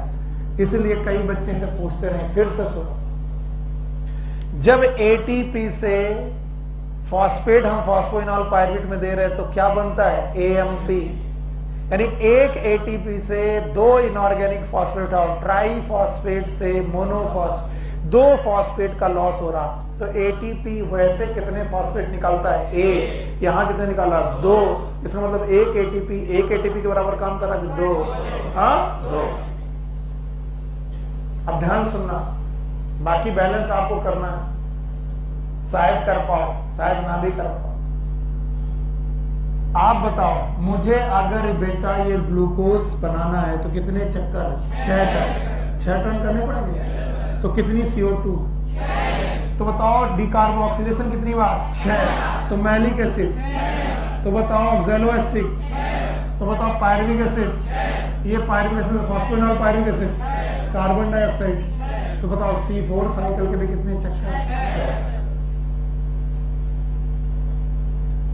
इसलिए कई बच्चे से पूछते रहे। फिर से सुनो, जब ATP से फॉस्फेट हम फॉस्फोइनॉल पायरवेट में दे रहे हैं तो क्या बनता है? AMP। यानी एक ATP से 2 इनऑर्गेनिक फॉस्फेट और ट्राई फॉस्फेट से मोनोफॉस्फेट। 2 फॉस्फेट का लॉस हो रहा, तो एटीपी वैसे कितने फॉस्फेट निकालता है? ए। यहां कितने निकाला? 2। इसका मतलब एक एटीपी के बराबर काम कर रहा है 2। हाँ 2। अब ध्यान सुनना, बाकी बैलेंस आपको करना है, शायद कर पाओ शायद ना भी कर पाओ। आप बताओ मुझे, अगर बेटा ये ग्लूकोज बनाना है तो कितने चक्कर? 6 टर्न करने पड़ेंगे। तो कितनी CO2? तो बताओ डिकार्बोक्सिलेशन कितनी बार? 6। तो मैलिक एसिड, तो बताओ ऑक्सैलोएस्टिक, तो बताओ पायरुविक एसिड, ये pyruvic acid phosphoenol pyruvic acid, carbon dioxide, तो बताओ C4 साइकिल के भी कितने चक्कर?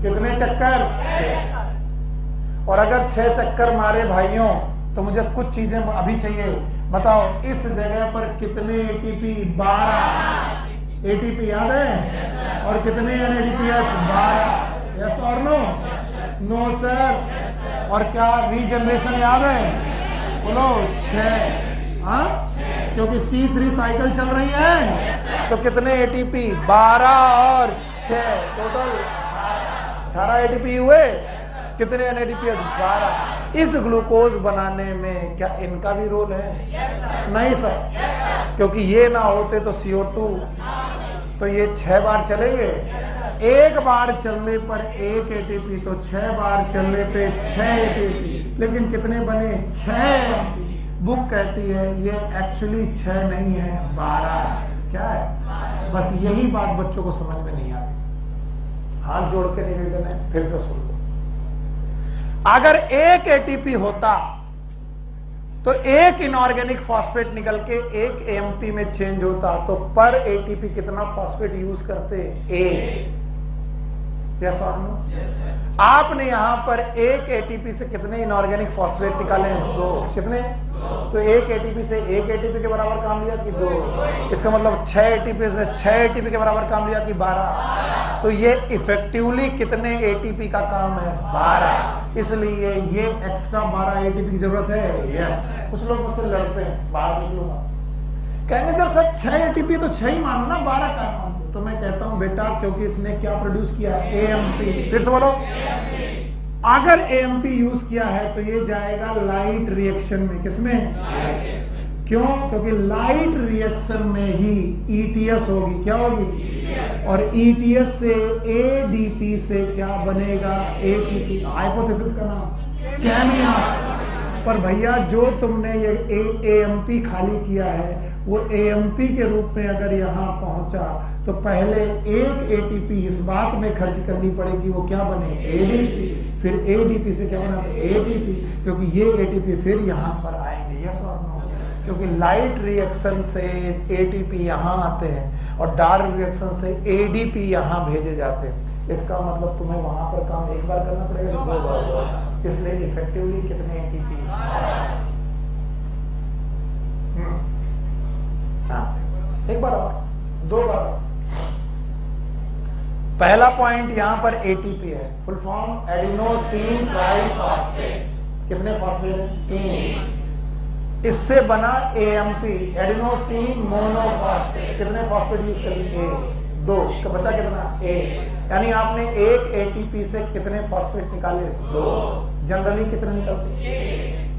कितने चक्कर? 6। और अगर 6 चक्कर मारे भाइयों तो मुझे कुछ चीजें अभी चाहिए। बताओ इस जगह पर कितने एटीपी? 12 एटीपी याद है? और कितने NADPH? 12। यस और नो? No sir. और क्या रीजनरेशन याद है? बोलो 6। हाँ, क्योंकि C3 साइकिल चल रही है। तो कितने एटीपी? 12 और 6 टोटल 18 एटीपी हुए। कितने NADPH? 12। इस ग्लूकोज बनाने में क्या इनका भी रोल है? नहीं सर, क्योंकि ये ना होते तो CO2, तो ये 6 बार चलेंगे। एक बार चलने पर 1 एटीपी, तो 6 बार चलने पे 6 एटीपी। लेकिन कितने बने? 6। बुक कहती है ये एक्चुअली 6 नहीं है, 12। क्या है? बस यही बात बच्चों को समझ में नहीं आती। हाथ जोड़ के निवेदन है, फिर से सुन लो। अगर 1 एटीपी होता तो 1 इनऑर्गेनिक फॉस्फेट निकल के 1 AMP में चेंज होता, तो पर एटीपी कितना फॉस्फेट यूज करते? A। यस और नो? आपने यहां पर 1 एटीपी से कितने इनऑर्गेनिक फॉस्फेट निकाले? 2। कितने? तो 1 एटीपी से 1 एटीपी के बराबर काम लिया कि 2? इसका मतलब 6 एटीपी से 6 एटीपी के बराबर काम लिया कि 12? तो ये इफेक्टिवली कितने एटीपी का काम है? 12। इसलिए ये एक्स्ट्रा 12 एटीपी की जरूरत है। यस। कुछ लोग मुझसे लड़ते हैं, बाहर निकलूंगा, कहेंगे सर 6 एटीपी तो 6 ही मानो ना, 12 का मानो। तो मैं कहता हूं बेटा क्योंकि इसने क्या प्रोड्यूस किया? AMP। फिर से बोलो, अगर AMP यूज किया है तो ये जाएगा लाइट रिएक्शन में। किसमें? क्यों? क्योंकि लाइट रिएक्शन में ही ETS होगी। क्या होगी? और ETS से ADP से क्या बनेगा? ATP। हाइपोथेसिस का नाम कैमियास। पर भैया जो तुमने ये AMP खाली किया है वो AMP के रूप में अगर यहाँ पहुंचा तो पहले 1 ATP इस बात में खर्च करनी पड़ेगी, वो क्या बने? ADP। फिर ADP से क्या बना? ATP। क्योंकि ये ATP फिर यहाँ पर आएंगे। यस और नो? क्योंकि लाइट रिएक्शन से ATP यहाँ आते हैं और डार्क रिएक्शन से ADP यहाँ भेजे जाते हैं। इसका मतलब तुम्हें वहां पर काम एक बार करना पड़ेगा, 2 बार। इसलिए इफेक्टिवली कितने ATP? एक बार और, 2 बार। पहला पॉइंट यहां पर ATP है, फुल फॉर्म एडिनोसिन ट्राइफॉस्फेट। कितने फॉस्फेट है? 3। इससे बना AMP, एडिनोसिन मोनोफॉस्फेट। कितने फॉस्फेट यूज करेंगे? 2। का बचा कितना? A। यानी आपने 1 ATP से कितने फॉस्फेट निकाले? 2। जनरली कितने निकलते?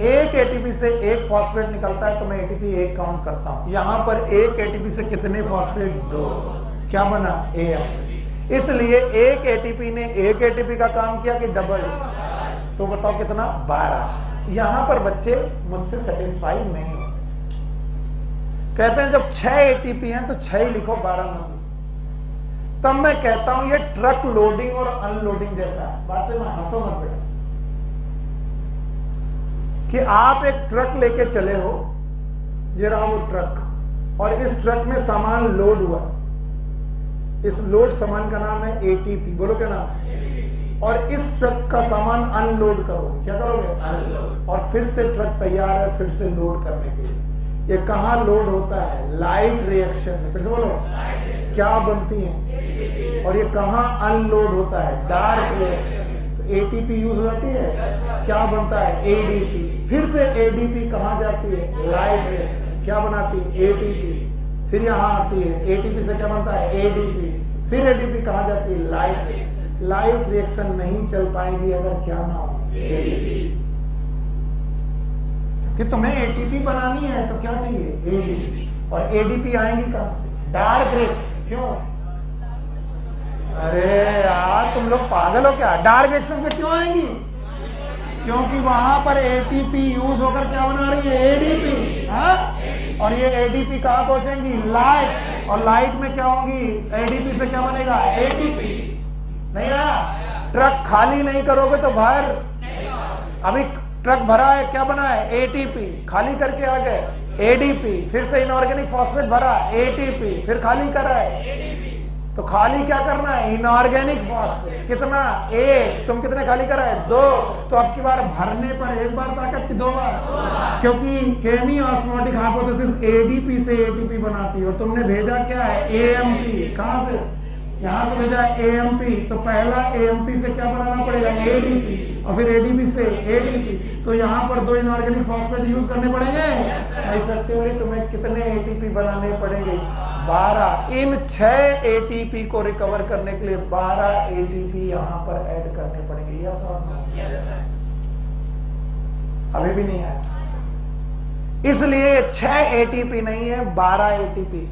1 ATP से 1 फॉस्फेट निकलता है तो मैं ATP 1 काउंट करता हूं। यहां पर 1 ATP से कितने फॉस्फेट? 2। क्या बना? AMP। इसलिए 1 ATP ने 1 ATP का काम किया कि डबल? तो बताओ कितना? 12। यहां पर बच्चे मुझसे सेटिस्फाई नहीं हो, कहते हैं जब 6 ATP हैं तो 6 ही लिखो, 12 मत। तब मैं कहता हूं ये ट्रक लोडिंग और अनलोडिंग जैसा है। बातें में हंसो मत बेटा, कि आप एक ट्रक लेके चले हो, ये रहा वो ट्रक, और इस ट्रक में सामान लोड हुआ। इस लोड सामान का नाम है ATP। बोलो क्या नाम? और इस ट्रक का सामान अनलोड करो। क्या करोगे? अनलोड। और फिर से ट्रक तैयार है फिर से लोड करने के लिए। ये कहां लोड होता है? लाइट रिएक्शन में। फिर से बोलो, क्या बनती है? और ये कहां अनलोड होता है? Dark reaction. तो ATP यूज हो जाती है, क्या बनता है? ADP। फिर से ADP कहां जाती है? Light reaction. क्या बनाती है? ATP। फिर यहाँ आती है एटीपी से क्या बनता है एडीपी, फिर एडीपी कहाँ जाती है लाइट। लाइट रिएक्शन नहीं चल पाएगी अगर क्या ना हो एडीपी। कि तुम्हें एटीपी बनानी है तो क्या चाहिए एडीपी, और एडीपी आएंगी कहां से डार्क रिएक्शन। क्यों? अरे यार तुम लोग पागल हो क्या? डार्क रिएक्शन से क्यों आएंगी? क्योंकि वहां पर एटीपी यूज होकर क्या बना रही है एडीपी। हाँ, और ये एडीपी कहां पहुंचेंगी लाइट, और लाइट में क्या होगी एडीपी से क्या बनेगा एटीपी। नहीं आया? ट्रक खाली नहीं करोगे तो भर, अभी ट्रक भरा है क्या बना है एटीपी, खाली करके आ गए एडीपी, फिर से इनऑर्गेनिक फॉस्फेट भरा एटीपी, फिर खाली करा है तो खाली क्या करना है इनऑर्गेनिक फॉस्फेट। कितना? एक। तुम कितने खाली करा है? दो। तो अब की बार भरने पर एक बार ताकत की दो बार, क्योंकि केमी ऑस्मोटिक हाइपोथेसिस एडीपी से एटीपी बनाती है, और तुमने भेजा क्या है एएमपी। कहां से? यहां से भेजा एएमपी, तो पहला एएमपी से क्या बनाना पड़ेगा एडीपी, और फिर एडीपी से एडीपी, तो यहाँ पर दो इनऑर्गेनिक फॉस्फेट यूज करने पड़ेंगे। इफेक्टिवली तुम्हें कितने एटीपी बनाने पड़ेंगे 12। इन 6 एटीपी को रिकवर करने के लिए 12 एटीपी यहाँ पर ऐड करने पड़ेंगे। यस और नो? अभी भी नहीं आया, इसलिए 6 एटीपी नहीं है 12 एटीपी।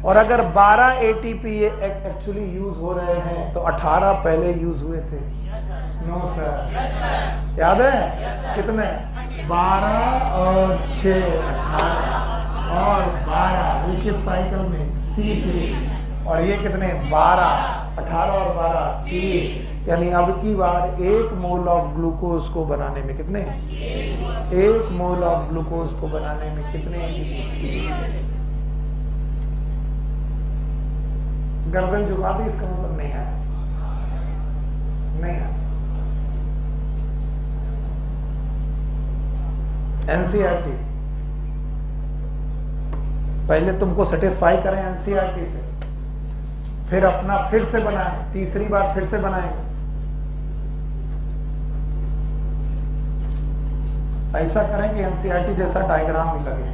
और अगर 12 एटीपी ये एक्चुअली यूज हो रहे हैं तो 18 पहले यूज हुए थे। नो सर, याद है कितने? 12 और 6 18 और 12, ये किस साइकिल में C3, और ये कितने 12 18 और 12 30, यानी अब की बार 1 मोल ऑफ ग्लूकोज को बनाने में कितने 1 मोल ऑफ ग्लूकोज को बनाने में कितने गर्दन झुका दी, इसका मतलब नहीं आया, नहीं आया। एनसीईआरटी पहले तुमको सेटिस्फाई करें एनसीईआरटी से, फिर अपना फिर से बनाएं, तीसरी बार फिर से बनाएंगे। ऐसा करें कि एनसीईआरटी जैसा डायग्राम भी लगे।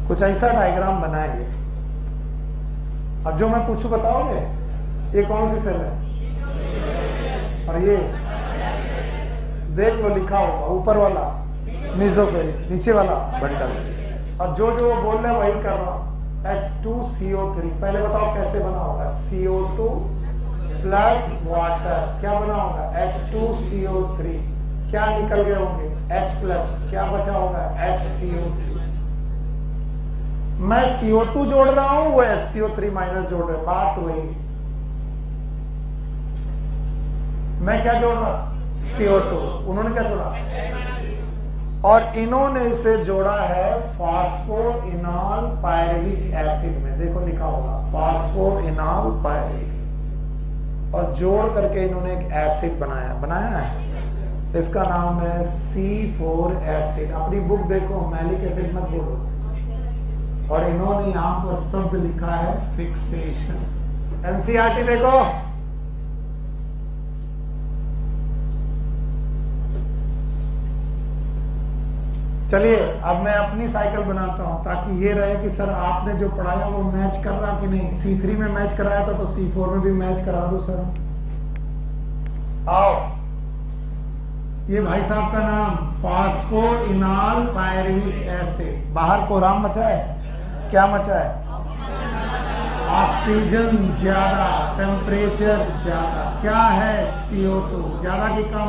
कुछ ऐसा डायग्राम बनाएंगे। अब जो मैं पूछूं बताओगे ये कौन सी सेल है, और ये देख लो लिखा होगा ऊपर वाला मेसोफिल, नीचे वाला बंडल्स, और जो जो बोल रहे वही कर रहा हूं। H2CO3 पहले बताओ कैसे बना होगा, CO2 प्लस वाटर क्या बना होगा H2CO3, क्या निकल गए होंगे H प्लस, क्या बचा होगा HCO3। मैं CO2 जोड़ रहा हूं, वो SCO3 माइनस जोड़ रहे, बात वही। मैं क्या जोड़ रहा CO2, उन्होंने क्या जोड़ा, और इन्होंने इसे जोड़ा है फास्फोइनॉल पायरुविक एसिड में। देखो लिखा होगा फास्फोइनॉल पायरुविक, और जोड़ करके इन्होंने एक एसिड बनाया है, इसका नाम है C4 एसिड। अपनी बुक देखो, मैलिक एसिड मत बोलो। और इन्होंने यहां पर शब्द लिखा है फिक्सेशन। एनसीईआरटी देखो, चलिए अब मैं अपनी साइकिल बनाता हूं ताकि ये रहे कि सर आपने जो पढ़ाया वो मैच कर रहा कि नहीं। C3 में मैच कराया था तो C4 में भी मैच करा दो सर। आओ, ये भाई साहब का नाम फास्फोइनॉल पायरुविक एसिड। बाहर कोहराम मचा है, क्या मचा है, ऑक्सीजन ज्यादा, टेम्परेचर ज्यादा, क्या है CO2 ज्यादा की कम,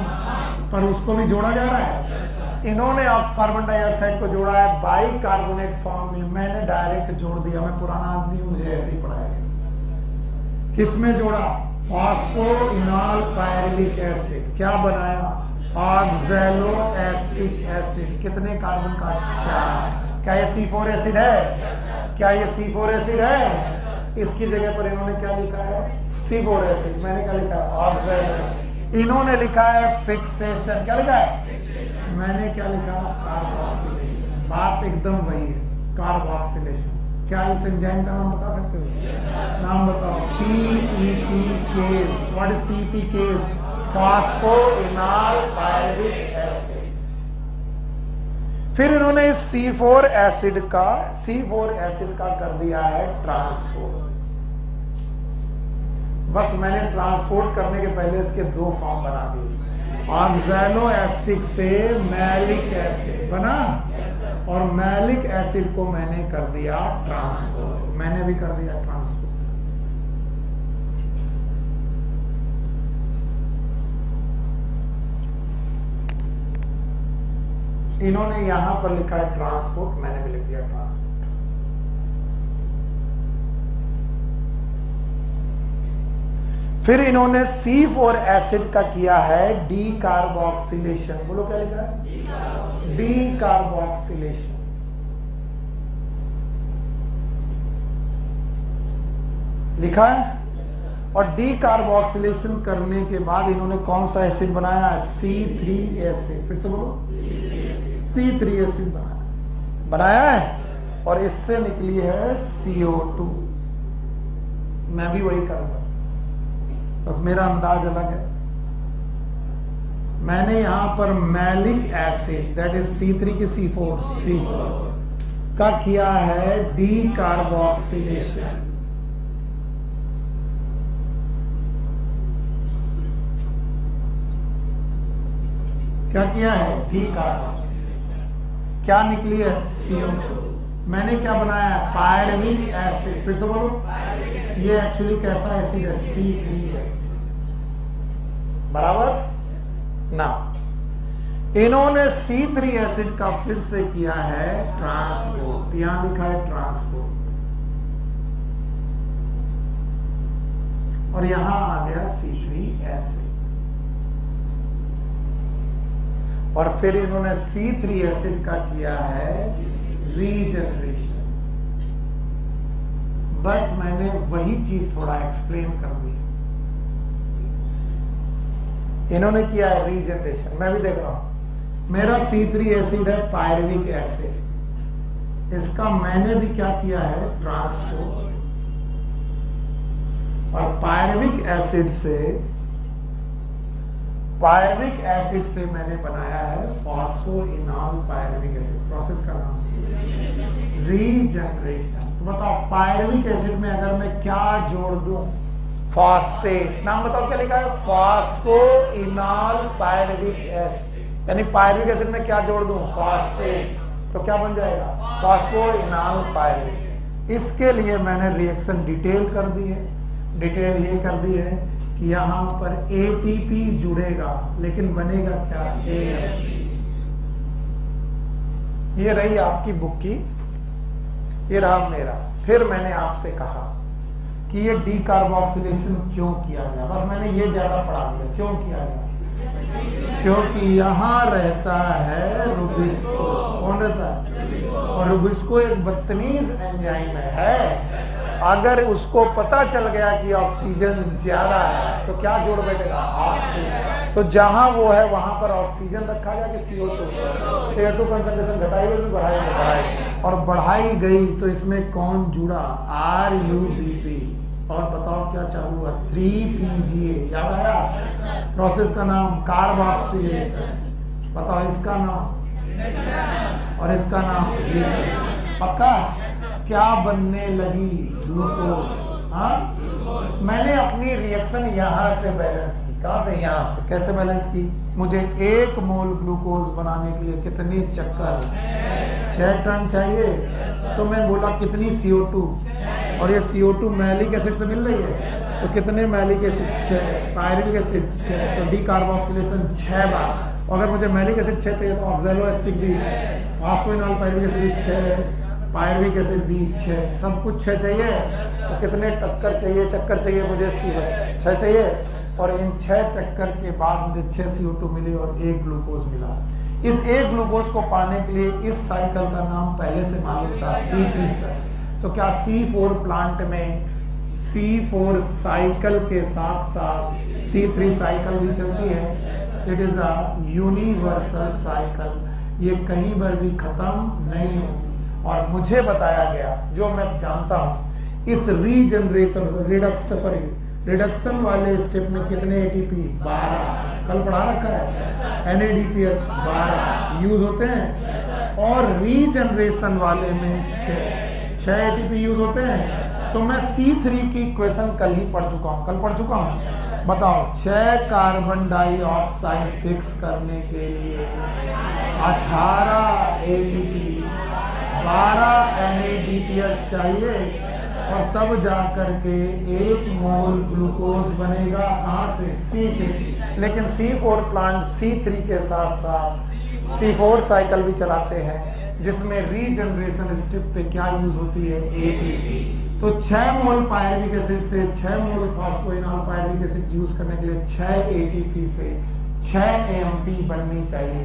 पर उसको भी जोड़ा जा रहा है। इन्होंने कार्बन डाइऑक्साइड को जोड़ा है बाई कार्बोनेट फॉर्म में, मैंने डायरेक्ट जोड़ दिया, मैं पुराना आदमी हूं, मुझे ऐसे ही पढ़ाया। किसमें जोड़ा, फास्फोइनॉल पायरुविक एसिड। क्या बनाया, ऑक्सैलो एसिटिक एसिड। कितने कार्बन का, 4। क्या ये C4 एसिड है, क्या ये C4 एसिड है? इसकी जगह पर इन्होंने क्या लिखा है, C4 एसिड। मैंने क्या लिखा है, ऑक्सैलो। इन्होंने लिखा है फिक्सेशन। क्या लिखा है, मैंने क्या लिखा, कार्बोक्सिलेशन। बात एकदम वही है, कार्बोक्सिलेशन। क्या इस एंजाइम का नाम बता सकते हो? नाम बताओ। PEPKase। What is PEPKase? Phosphoenol pyruvic acid. फिर इन्होंने C4 एसिड का कर दिया है ट्रांसपोर्ट। बस मैंने ट्रांसपोर्ट करने के पहले इसके दो फॉर्म बना दिए। ऑक्सैलोएस्टिक से मैलिक एसिड बना और मैलिक एसिड को मैंने कर दिया ट्रांसपोर्ट। मैंने भी कर दिया ट्रांसपोर्ट। इन्होंने यहां पर लिखा है ट्रांसपोर्ट, मैंने भी लिख दिया ट्रांसपोर्ट। फिर इन्होंने C4 एसिड का किया है डी कार्बोक्सिलेशन। बोलो क्या लिखा है? D carboxylation. लिखा है। और डी कार्बोक्सिलेशन करने के बाद इन्होंने कौन सा एसिड बनाया? C3 acid. फिर से बोलो, C3 एसिड बनाया है और इससे निकली है CO2। मैं भी वही करूंगा, बस मेरा अंदाज अलग है। मैंने यहां पर malic acid that is C3 की C4 का किया है डी कार्बोक्सिलेशन। क्या किया है? D carboxylation. क्या निकली है? CO2। मैंने क्या बनाया है? Pyruvic acid. फिर से बोलो, ये एक्चुअली कैसा एसिड है? C3 acid. बराबर ना। इन्होंने C3 एसिड का फिर से किया है ट्रांसपोर्ट। यहां लिखा है ट्रांसपोर्ट और यहां आ गया C3 एसिड। और फिर इन्होंने C3 एसिड का किया है रीजनरेशन। बस मैंने वही चीज थोड़ा एक्सप्लेन कर दी। इन्होंने किया है रीजनरेशन। मैं भी देख रहा हूं, मेरा C3 एसिड है पायरुविक एसिड, इसका मैंने भी क्या किया है? ट्रांसपोर्ट। और पायरुविक एसिड से मैंने बनाया है फॉस्फोइनॉल पायरुविक एसिड। प्रोसेस का नाम रीजनरेशन। तो बताओ, पायरुविक एसिड में अगर मैं क्या जोड़ दूं? फॉस्फेट। नाम बताओ क्या लिखा है? Phosphoenol pyruvic acid. यानी पायरुविक एसिड में क्या जोड़ दूं? फॉस्फेट। तो क्या बन जाएगा? Phosphoenol pyruvic. इसके लिए मैंने रिएक्शन डिटेल कर दी है। डिटेल ये कर दी है कि यहां पर ATP जुड़ेगा, लेकिन बनेगा क्या? AMP। ये रही आपकी बुक की, ये रहा मेरा। फिर मैंने आपसे कहा कि ये डी कार्बोक्सिलेशन क्यों किया गया। बस मैंने ये ज्यादा पढ़ा दिया। क्यों किया गया? क्योंकि यहां रहता है रुबिस्को। कौन रहता है? और रुबिस्को एक बदतमीज एंजाइम है। अगर उसको पता चल गया कि ऑक्सीजन ज्यादा है तो क्या जोड़ बैठेगा? ऑक्सीजन। तो जहां वो है वहां पर ऑक्सीजन रखा गया कि CO2 कंसंट्रेशन घटाई गई, बढ़ाई और बढ़ाई गई तो इसमें कौन जुड़ा? RUBP। और बताओ क्या चालू हुआ? 3PGA। याद आया? प्रोसेस का नाम कार्बोक्सिलेशन। बताओ इसका नाम और इसका नाम पक्का? क्या बनने लगी? ग्लूकोज। हाँ, मैंने अपनी रिएक्शन यहां से बैलेंस की। कहां से? यहां से। कैसे बैलेंस की? मुझे 1 मोल ग्लूकोज बनाने के लिए कितनी चक्कर? 6 टन चाहिए। तो मैं बोला कितनी? CO2। और ये CO2 मैलिक एसिड से मिल रही है, तो कितने मैलिक एसिड? 6। पायरुविक एसिड 6, तो डी कार्बोक्सिलेशन 6 बार। अगर मुझे मैलिक एसिड 6 चाहिए तो ऑक्सैलोएस्टिक भी, फॉस्फोइनॉल पायरुविक एसिड भी 6, पायरुविक एसिड भी 6, सब कुछ 6 चाहिए। तो कितने चक्कर चाहिए मुझे? 6 चाहिए। और इन 6 चक्कर के बाद मुझे 6 CO2 मिली और 1 ग्लूकोज मिला। इस 1 ग्लूकोज को पाने के लिए इस साइकिल का नाम पहले से मालूम था, C3 साइकिल। तो क्या C4 प्लांट में C4 साइकिल के साथ साथ C3 साइकिल भी चलती है? It is a universal cycle. ये कहीं पर भी खत्म नहीं होगी। और मुझे बताया गया, जो मैं जानता हूं, इस रीजनरेशन रिडक्शन वाले स्टेप में कितने एटीपी? 12। कल पढ़ा रखा है, NADPH 12 यूज होते हैं, और रीजनरेशन वाले में 6 एटीपी यूज होते हैं। तो मैं C3 की इक्वेशन कल ही पढ़ चुका हूं, बताओ 6 कार्बन डाइऑक्साइड फिक्स करने के लिए 18 एटीपी 12 NADPH चाहिए, और तब जाकर के 1 मोल ग्लूकोज बनेगा। कहां से? C3। लेकिन C4 प्लांट C3 के साथ साथ C4 साइकिल भी चलाते हैं, जिसमें रीजनरेशन स्टेप पे क्या यूज होती है? ATP। तो 6 मोल पायरुविक एसिड से 6 मोल फॉस्फोइनॉल पायरुविक एसिड यूज करने के लिए 6 ATP से 6 AMP बननी चाहिए।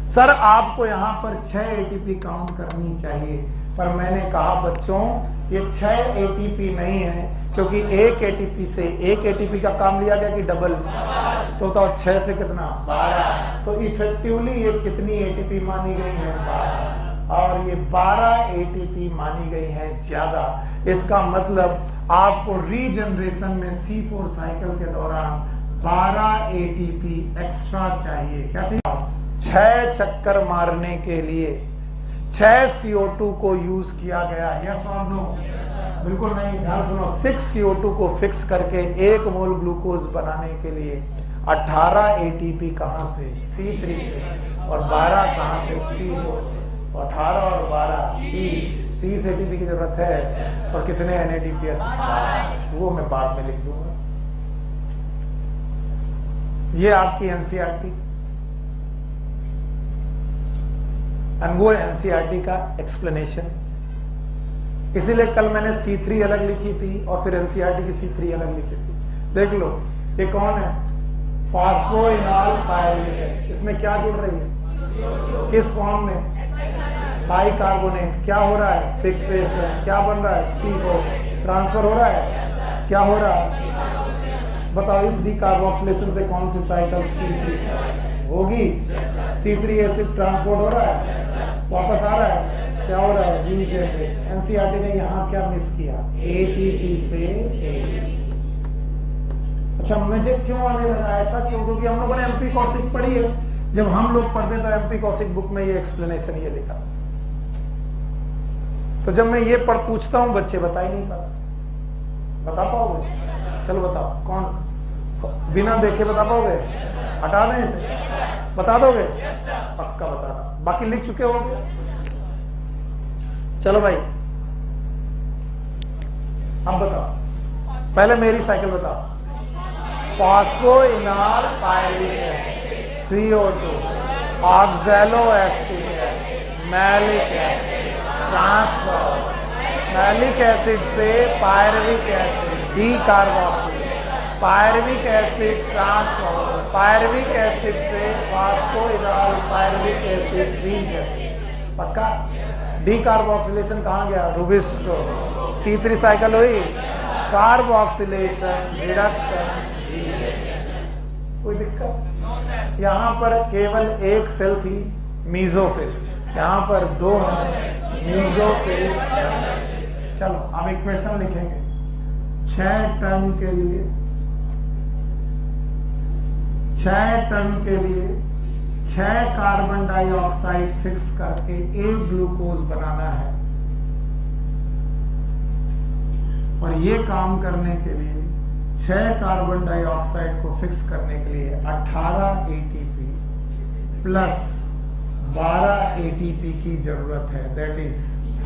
सर आपको यहाँ पर 6 ATP काउंट करनी चाहिए, पर मैंने कहा बच्चों ये 6 ATP नहीं है, क्योंकि 1 ATP से 1 ATP का काम लिया गया कि डबल, तो 6 से कितना? 12। तो इफेक्टिवली ये कितनी ATP मानी गई है? 12। और ये 12 ATP मानी गई है ज्यादा। इसका मतलब आपको रीजनरेशन में C4 साइकिल के दौरान 12 ATP एक्स्ट्रा चाहिए। क्या चाहिए? 6 चक्कर मारने के लिए 6 CO2 को यूज किया गया। यस और नो? बिल्कुल नहीं। ध्यान सुनो, 6 CO2 को फिक्स करके 1 मोल ग्लूकोज बनाने के लिए 18 ATP कहां से? C3 से, और 12 कहां से? C4 से। 18 और 12 30 ATP की जरूरत है, और कितने NADPH? 12। वो मैं बाद में लिख दूंगा। ये आपकी NCERT, वो NCERT का एक्सप्लेनेशन। इसीलिए कल मैंने C3 अलग लिखी थी और फिर NCERT की C3 अलग लिखी थी। देख लो, ये कौन है? Phosphoenol pyruvic acid. इसमें क्या जुड़ रही है? किस फॉर्म में? बाइकार्बोनेट। क्या हो रहा है? फिक्सेशन। क्या बन रहा है? C4 ट्रांसफर हो रहा है। क्या हो रहा है? बताओ, इस डीकार्बोक्सिलेशन से कौन सी साइकिल? C3 साइकिल होगी। C3 एसिड ट्रांसपोर्ट हो रहा है, वापस आ रहा है। क्या हो रहा है? रीजनरेशन। NCERT ने यहाँ क्या मिस किया? ATP से ATP। अच्छा, मुझे क्यों आने लगा ऐसा? क्यों? क्योंकि हम लोगों ने MP कौशिक पढ़ी है। जब हम लोग पढ़ते तो MP कौशिक बुक में ये एक्सप्लेनेशन ये लिखा। तो जब मैं ये पढ़ पूछता हूँ, बच्चे बता ही नहीं पाते। बता पाओगे? चलो बताओ, कौन बिना देखे बता पाओगे? हटा दें इसे, बता दोगे? पक्का बताना। बाकी लिख चुके होंगे। चलो भाई, अब बताओ, पहले मेरी साइकिल बताओ। Phosphoenol pyruvic acid, CO2, oxaloacetic acid, malic acid, transfer, malic acid से pyruvic acid, decarboxylation, pyruvic acid transfer, pyruvic acid से फॉस्फोइनॉल पायरुविक एसिड रीजनरेशन। पक्का? डीकार्बोक्सिलेशन कहाँ गया? रुबिस्को। C3 साइकिल हुई, कार्बोक्सिलेशन, रिडक्शन, कोई दिक्कत? यहाँ पर केवल एक सेल थी, मीजोफिल। यहाँ पर 2 है, मीजोफिल। चलो अब इक्वेशन लिखेंगे। 6 टन के लिए 6 कार्बन डाइऑक्साइड फिक्स करके 1 ग्लूकोज बनाना है, और ये काम करने के लिए 6 कार्बन डाइऑक्साइड को फिक्स करने के लिए 18 ATP प्लस 12 ATP की जरूरत है, दैट इज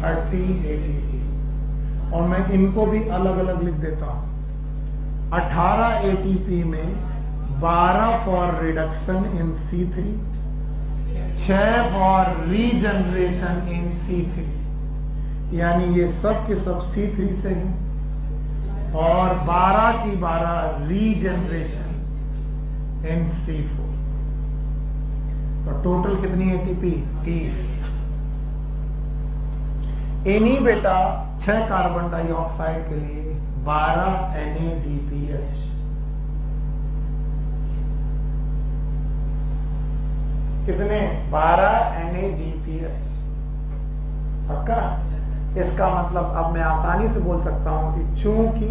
30 ATP। और मैं इनको भी अलग अलग लिख देता हूं। 18 ATP में 12 for reduction in C3, 6 for regeneration in C3, यानी ये सब के सब C3 से हैं, और 12 की 12 रीजनरेशन इन C4। तो टोटल कितनी ATP? 30। इन्हीं बेटा 6 कार्बन डाइऑक्साइड के लिए 12 NADPH। कितने? 12 NADPH। पक्का? इसका मतलब अब मैं आसानी से बोल सकता हूं कि चूंकि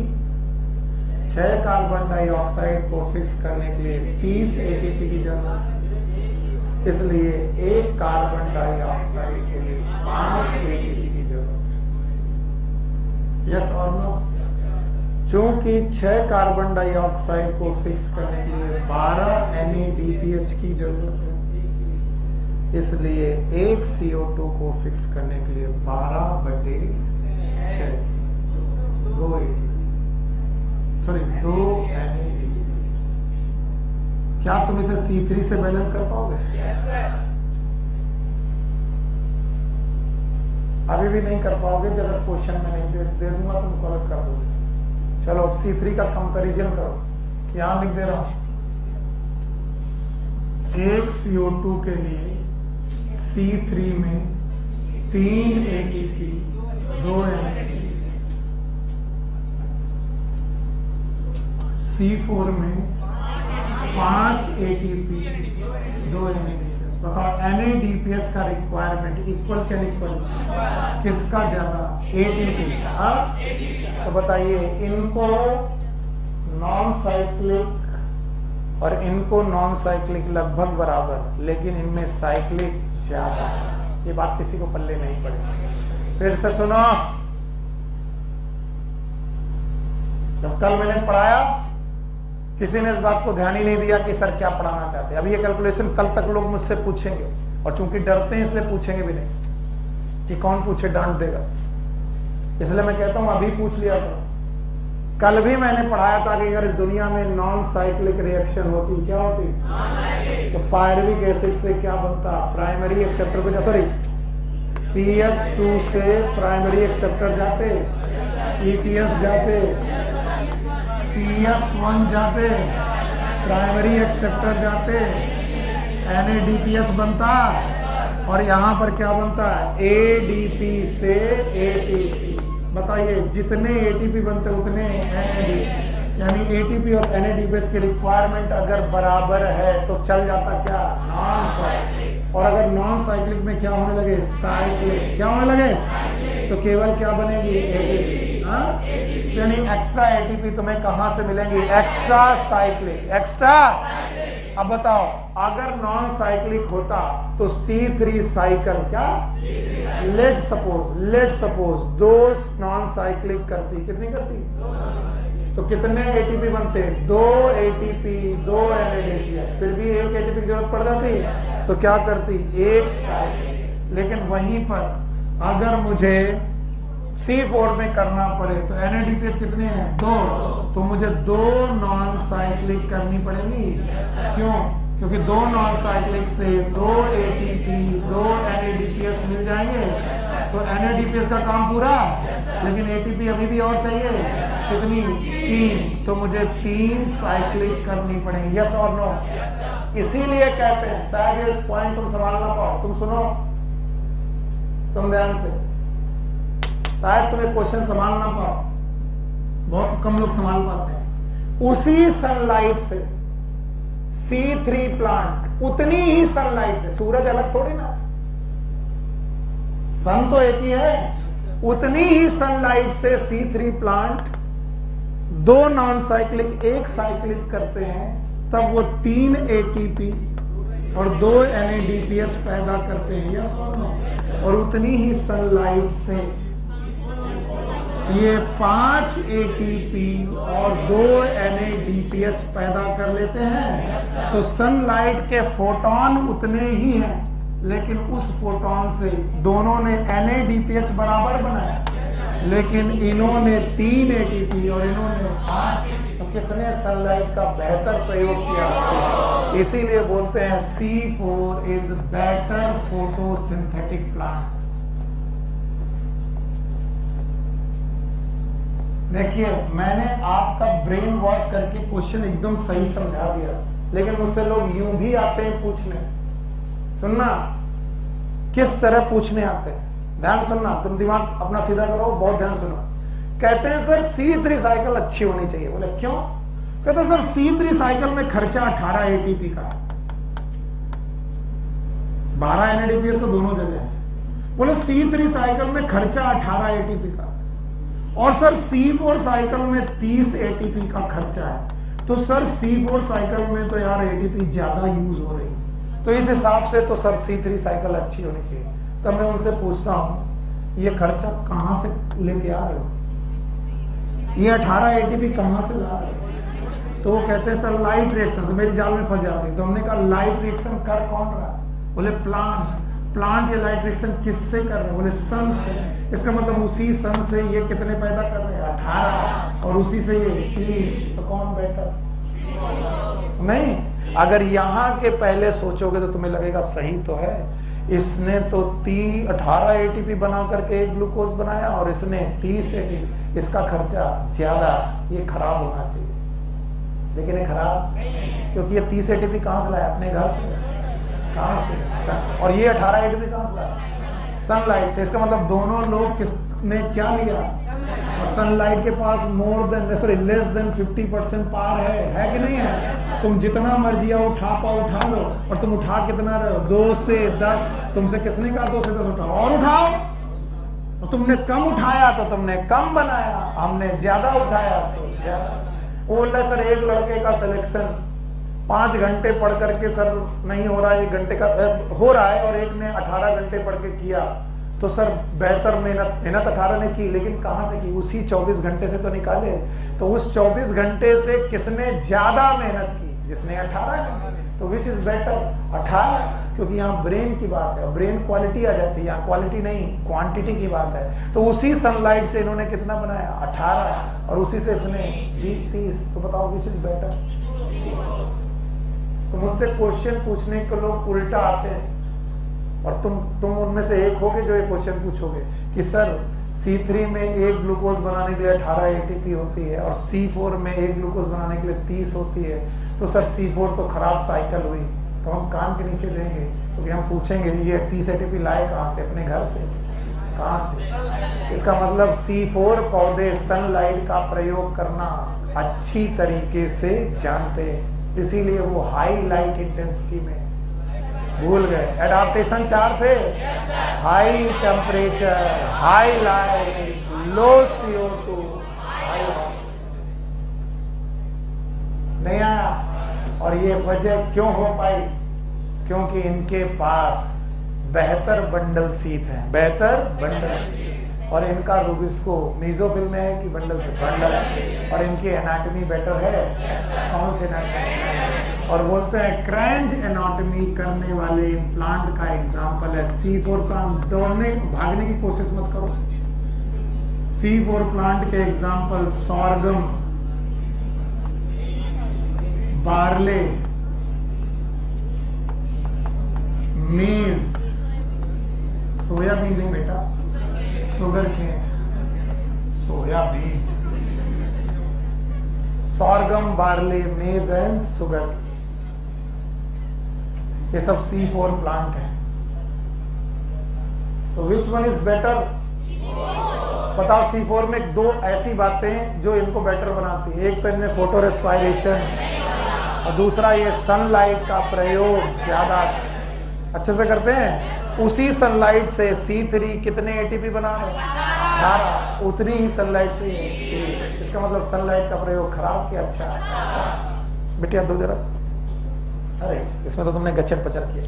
6 कार्बन डाइऑक्साइड को फिक्स करने के लिए 30 एटीपी की जरूरत है, इसलिए 1 कार्बन डाइऑक्साइड के लिए 5 एटीपी की जरूरत है। यस और नो? चूंकि 6 कार्बन डाइऑक्साइड को फिक्स करने के लिए 12 NADPH की जरूरत है, इसलिए 1 CO2 को फिक्स करने के लिए 12/6 2 NADPH। क्या तुम इसे C3 से बैलेंस कर पाओगे? अभी भी नहीं कर पाओगे। जब क्वेश्चन में नहीं दे दूंगा तुम गलत कर दोगे। चलो अब C3 का कंपैरिजन करो। यहां लिख दे रहा हूं 1 CO2 के लिए C3 में 3 ATP 2 NADPH, C4 में 5 ATP 2 NADPH। बताओ NADPH का रिक्वायरमेंट इक्वल क्या इक्वल? किसका ज्यादा? ATP। तो बताइए इनको नॉन साइक्लिक और इनको नॉन साइक्लिक लगभग बराबर, लेकिन इनमें साइक्लिक ज्यादा। ये बात किसी को पल्ले नहीं पड़े। फिर से सुनो, जब कल मैंने पढ़ाया किसी ने इस बात को ध्यान ही नहीं दिया कि सर क्या पढ़ाना चाहते हैं। अब ये कैलकुलेशन कल तक लोग मुझसे पूछेंगे, और चूंकि डरते हैं इसलिए पूछेंगे भी नहीं कि कौन पूछे डांट देगा, इसलिए मैं कहता हूं अभी पूछ लिया करो। कल भी मैंने पढ़ाया था कि अगर दुनिया में नॉन साइक्लिक रिएक्शन होती, क्या होती? तो पायरुविक एसिड से क्या बनता? प्राइमरी एक्सेप्टर को, सॉरी PS2 से प्राइमरी एक्सेप्टर जाते, EPS जाते, PS1 जाते, प्राइमरी एक्सेप्टर जाते, NADPH बनता, और यहां पर क्या बनता है? ADP से ATP। बताइए जितने ATP बनते उतने NADPH, यानी ATP और NADPH की रिक्वायरमेंट अगर बराबर है तो चल जाता क्या? Non cyclic. और अगर नॉन साइक्लिक में क्या होने लगे? साइक्लिक। क्या होने लगे? तो केवल क्या बनेगी? ATP। यानी एक्स्ट्रा ATP तुम्हें कहां से मिलेंगी? Extra cyclic. एक्स्ट्रा। अब बताओ अगर नॉन साइक्लिक होता तो C3 साइकिल क्या? लेट सपोज 2 नॉन साइक्लिक करती, कितनी करती? तो कितने ATP बनते? 2 ATP 2 NADPH। फिर भी 1 ATP की जरूरत पड़ जाती तो क्या करती? 1 साइकिल। लेकिन वहीं पर अगर मुझे C4 में करना पड़े तो NADPH कितने हैं? 2। तो मुझे 2 नॉन साइक्लिक करनी पड़ेगी। क्यों? क्योंकि 2 नॉन साइक्लिक से 2 ATP 2 NADPH मिल जाएंगे, तो NADPH का काम पूरा, लेकिन ATP अभी भी और चाहिए। कितनी? 3। तो मुझे 3 साइक्लिक करनी पड़ेगी। यस और नो? इसीलिए कहते हैं, शायद ये पॉइंट तुम संभाल ना पाओ। तुम सुनो, तुम ध्यान से, शायद तुम्हें क्वेश्चन संभाल ना पाओ, बहुत कम लोग संभाल पाते हैं। उसी सनलाइट से C3 प्लांट, उतनी ही सनलाइट से, सूरज अलग थोड़ी ना, सन तो एक ही है, उतनी ही सनलाइट से C3 plant 2 non cyclic 1 cyclic करते हैं, तब वो 3 ATP और 2 NADPH पैदा करते हैं। यस और नो? और उतनी ही सनलाइट से ये 5 ATP और 2 NADPH पैदा कर लेते हैं। तो सनलाइट के फोटोन उतने ही हैं, लेकिन उस फोटोन से दोनों ने NADPH बराबर बनाया, लेकिन इन्होंने 3 ATP और इन्होंने 5। तो किसने सनलाइट का बेहतर प्रयोग किया? इसीलिए बोलते हैं C4 is better photosynthetic plant. देखिए मैंने आपका ब्रेन वॉश करके क्वेश्चन एकदम सही समझा दिया, लेकिन मुझसे लोग यूं भी आते हैं पूछने। सुनना किस तरह पूछने आते हैं, ध्यान सुनना, तुम दिमाग अपना सीधा करो, बहुत ध्यान सुनो। कहते हैं सर C3 साइकिल अच्छी होनी चाहिए। बोले क्यों? कहते हैं सर C3 साइकिल में खर्चा 18 ATP का, 12 NADPH तो दोनों जगह है, बोले C3 साइकिल में खर्चा 18 एटीपी का, और सर C4 साइकिल में 30 एटीपी का खर्चा है, तो सर C4 साइकिल में तो यार एटीपी ज्यादा यूज हो रही है, तो इस हिसाब से तो सर C3 साइकिल अच्छी होनी चाहिए। तब मैं उनसे पूछता हूं ये खर्चा कहां से लेके आ रहे हो, ये 18 एटीपी कहां से ला रहे हो? तो वो कहते हैं सर लाइट रिएक्शन से। मेरी जाल में फंस जाती है। तो हमने कहा लाइट रिएक्शन कर कौन रहा? बोले प्लांट ये लाइट रिएक्शन किससे कर रहे हैं? बोले सन से। इसका मतलब उसी सन से ये कितने पैदा कर रहे हैं? 18, और उसी से ये 30। तो कौन बेटर? नहीं, अगर यहाँ के पहले सोचोगे तो तुम्हें लगेगा सही तो है, इसने तो 18 एटीपी बना करके एक ग्लूकोज बनाया और इसने 30 एटीपी, इसका खर्चा ज्यादा, ये खराब होना चाहिए। लेकिन ये खराब क्योंकि ये 30 एटीपी कहां से लाया? अपने घर से। कहां से? और ये 18 एटीपी कहां से लाया? सनलाइट से। इसका मतलब दोनों लोग किसने क्या लिया? और सनलाइट के पास लेस देन 50% पार है कि नहीं है? तुम जितना मर्जी आओ उठा लो, और तुम उठा कितना रहे हो? 2 से 10। तुमसे किसने कहा 2 से 10 उठाओ? और उठाओ। तो तुमने कम उठाया तो तुमने कम बनाया, हमने ज्यादा उठाया तो ज्यादा। वो बोल रहा सर एक लड़के का सिलेक्शन 5 घंटे पढ़ करके सर नहीं हो रहा है, 1 घंटे का हो रहा है, और एक ने 18 घंटे पढ़ के किया, तो सर बेहतर मेहनत 18 ने की, लेकिन कहां से की? उसी 24 घंटे से तो निकाले। तो उस 24 घंटे से किसने ज्यादा मेहनत की? जिसने 18 घंटे। तो विच इज बेटर? 18, क्योंकि यहाँ ब्रेन की बात है, ब्रेन क्वालिटी आ जाती है, यहाँ क्वालिटी नहीं क्वांटिटी की बात है। तो उसी सनलाइट से इन्होंने कितना बनाया? 18, और उसी से इसने 30। तो बताओ विच इज बेटर? तो मुझसे क्वेश्चन पूछने के लोग उल्टा आते हैं, और तुम उनमें से एक होगे जो ये क्वेश्चन पूछोगे कि सर C3 में एक ग्लूकोज बनाने के लिए 18 एटीपी होती है, और C4 में एक ग्लूकोज बनाने के लिए 30 होती है, तो सर C4 तो खराब साइकिल हुई। तो हम कान के नीचे देंगे, क्योंकि हम पूछेंगे ये 30 एटीपी लाए कहाँ से? अपने घर से। कहाँ से? इसका मतलब C4 पौधे सनलाइट का प्रयोग करना अच्छी तरीके से जानते, इसीलिए वो हाई लाइट इंटेंसिटी में। भूल गए? एडाप्टेशन 4 थे, हाई टेम्परेचर, हाई लाइट, लो CO2, नहीं आया। और ये वजह क्यों हो पाई? क्योंकि इनके पास बेहतर बंडल शीथ है, बेहतर बंडल शीथ, और इनका रूबिस्को मीजोफिल में है कि बंडल से? बंडल। और इनकी एनाटॉमी बेटर है। कौन सी एनाटॉमी? और बोलते हैं क्रैंच एनाटॉमी करने वाले प्लांट का एग्जाम्पल है C4 प्लांट। दौड़ने भागने की कोशिश मत करो। C4 प्लांट के example sorghum, barley, maize, soybean नहीं बेटा, sugar cane, soybean, sorghum, barley, maize and sugar, ये सब C4 प्लांट है। तो विच वन इज बेटर? बताओ। C4 में 2 ऐसी बातें जो इनको बेटर बनाती है, एक तो इनमें फोटो रेस्पायरेशन, और दूसरा ये सनलाइट का प्रयोग ज्यादा अच्छे से करते हैं। उसी सनलाइट से C3 कितने एटीपी बना रहे? 18, उतनी ही सनलाइट से। इसका मतलब सनलाइट का प्रयोग खराब किया। अच्छा बेटिया दो जरा। अरे इसमें तो तुमने गच्चर पचर किया।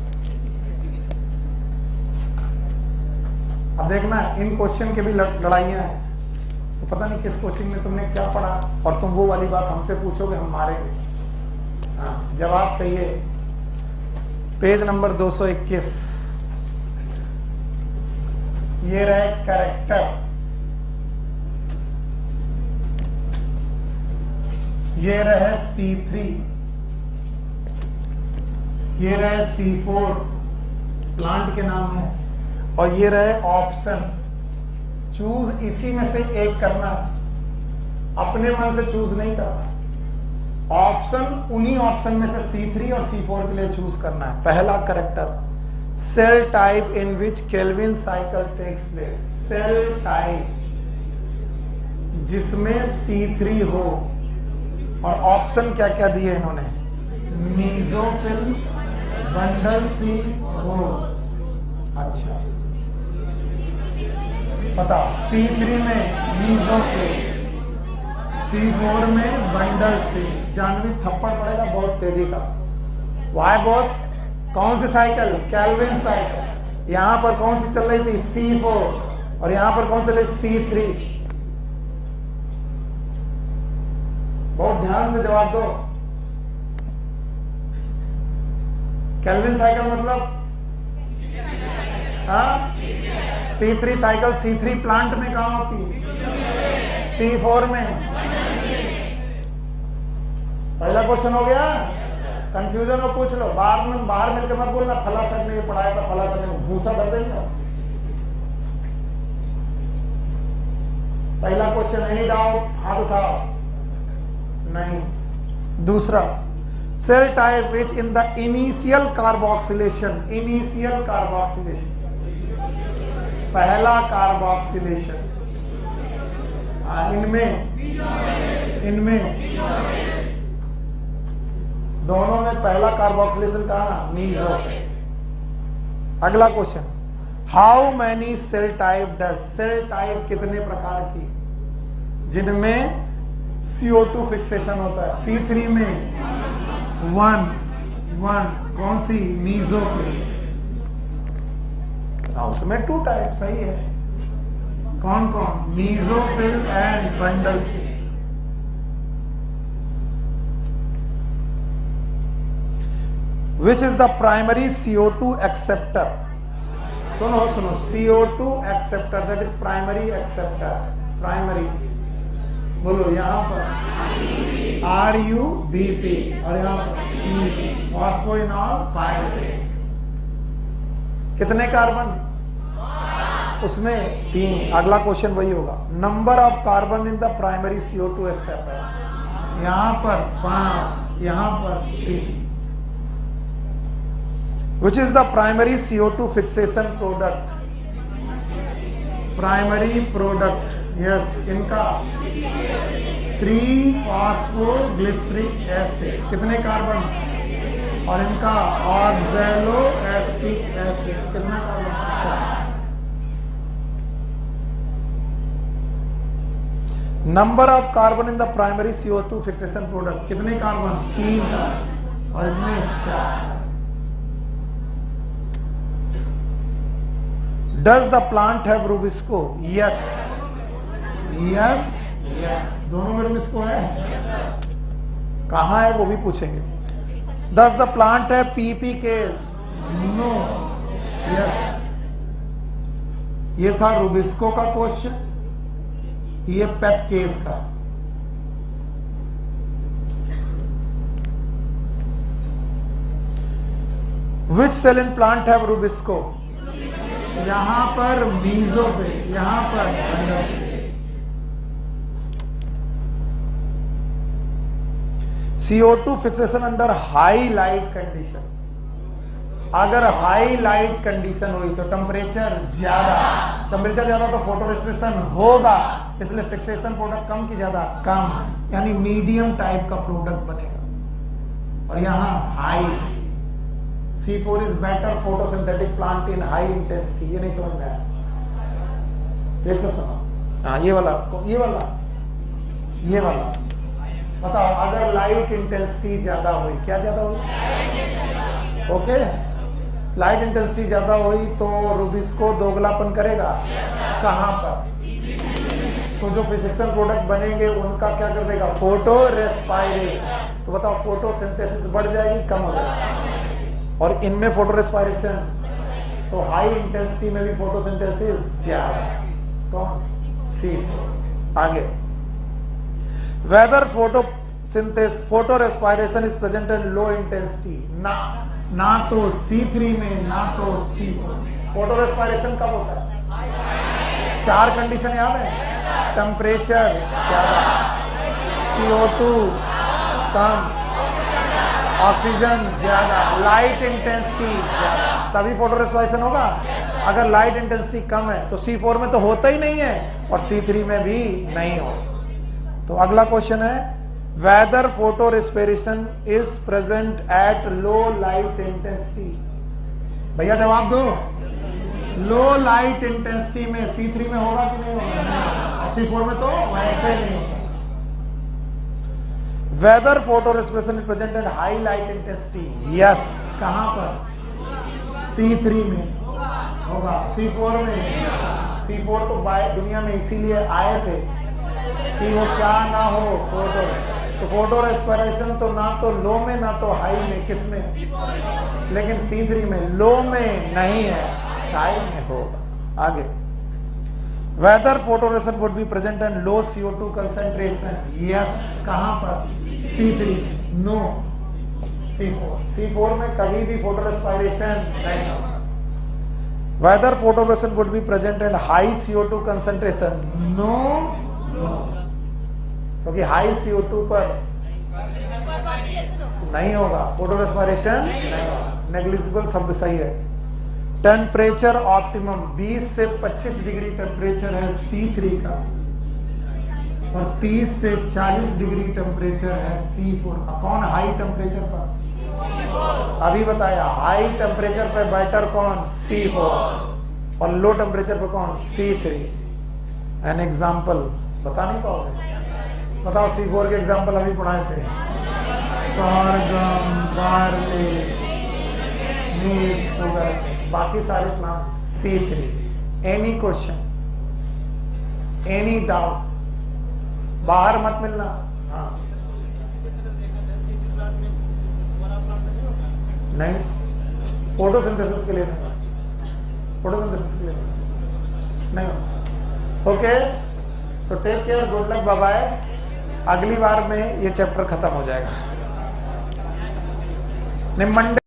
अब देखना इन क्वेश्चन के भी लड़ाइयां हैं, तो पता नहीं किस कोचिंग में तुमने क्या पढ़ा, और तुम वो वाली बात हमसे पूछोगे, हम मारेंगे। हाँ, जवाब चाहिए। Page number 221। ये रहे कैरेक्टर, ये रहे C3, ये रहे C4 प्लांट के नाम है, और ये रहे ऑप्शन। चूज इसी में से एक करना, अपने मन से चूज नहीं करना। ऑप्शन उन्हीं ऑप्शन में से C3 और C4 के लिए चूज करना है। पहला character, cell type in which Calvin cycle takes place. Cell type जिसमें C3 हो, और ऑप्शन क्या क्या दिए इन्होंने? मीजोफिल, बंडल सी हो। अच्छा, बताओ C3 में मीसोफिल, C4 में बंडल से। जानवी थप्पड़ पड़ेगा बहुत तेजी का। वाई बहुत कौन सी साइकिल? Calvin cycle. यहां पर कौन सी चल रही थी? C4 और यहां पर कौन चल रही? C3। बहुत ध्यान से जवाब दो। कैल्विन साइकिल मतलब C3 साइकिल C3 प्लांट में कहां होती है? C4 में। पहला क्वेश्चन हो गया। कंफ्यूजन हो पूछ लो, बाहर मिलकर मत बोलना फला सर ने ये पढ़ाया था, फला सर ने भूसा कर देंगे। पहला क्वेश्चन, एनी डाउट? हाथ उठाओ। नहीं। दूसरा, cell type which in the initial carboxylation, initial carboxylation, पहला कार्बोक्सिलेशन इनमें दोनों में पहला कार्बोक्सिलेशन कहा? मीसोफिल। अगला question, how many cell type does, cell type कितने प्रकार की जिनमें CO2 फिक्सेशन होता है? C3 में 1 कौन सी? मीसोफिल। उसमें 2 टाइप। सही है। कौन कौन? मीसोफिल एंड बंडल से। Which is the primary CO2 acceptor? सुनो CO2 acceptor, that is primary acceptor. Primary बोलो यहां पर RUBP और यहां पर फॉस्फोइनॉल पायरेट। कितने कार्बन? उसमें 3। अगला क्वेश्चन वही होगा। Number of carbon in the primary CO2 acceptor, यहां पर 5, यहां पर 3। Which is the primary CO2 fixation product? Primary product, yes, इनका 3-फॉस्फोग्लिसरिक एसिड। कितने कार्बन? और इनका ऑक्सैलो एस्टिक एसिड। कितना carbon? 4। Number of carbon in the primary CO2 fixation product, कितने कार्बन? 3 कार्बन और इसमें 4। Does the plant have Rubisco? Yes. दोनों में Rubisco है। कहाँ है वो भी पूछेंगे। Does the plant have PP case? No. Yes. ये था Rubisco का क्वेश्चन, ये पेप केस का। Which cell in plant have Rubisco? यहां पर मीसोफिल, यहां पर CO2 fixation under high light condition. अगर हाई लाइट कंडीशन हुई तो टेम्परेचर ज्यादा तो फोटो रेस्पिरेशन होगा, इसलिए फिक्सेशन प्रोडक्ट कम की ज्यादा? कम, यानी मीडियम टाइप का प्रोडक्ट बनेगा। और यहां high, C4 is better photosynthetic plant in high intensity। ये नहीं समझ में आया? फिर से सुनो। हाँ, ये वाला बताओ। अगर लाइट इंटेंसिटी ज्यादा हुई, क्या ज्यादा हुई? ओके, लाइट इंटेंसिटी ज्यादा हुई तो रूबिस्को दोगलापन करेगा। कहां पर? तो जो फिजिक्सल प्रोडक्ट बनेंगे उनका क्या कर देगा? Photo respiration. तो बताओ, फोटोसिंथेसिस बढ़ जाएगी, कम हो जाएगी? और इनमें फोटो रेस्पायरेशन, तो हाई इंटेंसिटी में भी फोटोसिंथेसिस ज्यादा। कौन? C4। आगे, whether photo respiration is present in low intensity, ना तो C3 में ना तो C4। फोटो रेस्पायरेशन कब होता है? 4 कंडीशन याद है? टेम्परेचर ज्यादा, CO2 कम, ऑक्सीजन ज्यादा, लाइट इंटेंसिटी ज्यादा, तभी फोटो रेस्पायरेशन होगा। अगर लाइट इंटेंसिटी कम है तो C4 में तो होता ही नहीं है और C3 में भी नहीं हो। तो अगला क्वेश्चन है, whether photo respiration is present at low light intensity. भैया जवाब दो। लो लाइट इंटेंसिटी में C3 में होगा कि नहीं होगा, और C4 में तो वैसे नहीं होगा। Whether photo respiration present at high light intensity, yes, कहां पर, C3 में होगा, C4 में, C4 तो दुनिया में इसीलिए आए थे कि वो क्या ना हो, फोटो, तो फोटो रेस्पिरेशन तो ना तो लो में ना तो हाई में, किस में, लेकिन C3 में, लो में नहीं है, हाई में होगा। आगे, whether photo respiration would be present and low CO2 concentration, yes, कहां पर, C3, नो, C4 में कभी भी फोटो रेस्पिरेशन नहीं होगा। Whether photo respiration would be present and high CO2 concentration, no, क्योंकि हाई CO2 पर नहीं होगा, फोटो रेस्पिरेशन नेग्लिजिबल शब्द सही है। टेम्परेचर ऑप्टिमम 20 से 25 डिग्री टेम्परेचर है C3 का, और 30 से 40 डिग्री टेम्परेचर है C4 का। कौन हाई टेम्परेचर पर, अभी बताया, हाई टेम्परेचर पे बेटर कौन, C4, और लो टेम्परेचर पे कौन, C3। एन एग्जाम्पल बता नहीं पाओगे, बताओ, C4 के एग्जाम्पल अभी पढ़ाए थे, सरगम, बार्ली, मीट, शुगर, बाकी सारे plant C3। Any question, any doubt, बाहर मत मिलना। हाँ, नहीं, फोटोसिंथेसिस के लिए नहीं, फोटोसिंथेसिस के लिए नहीं। Okay, so take care, good luck, bye bye. अगली बार में ये चैप्टर खत्म हो जाएगा। मंडे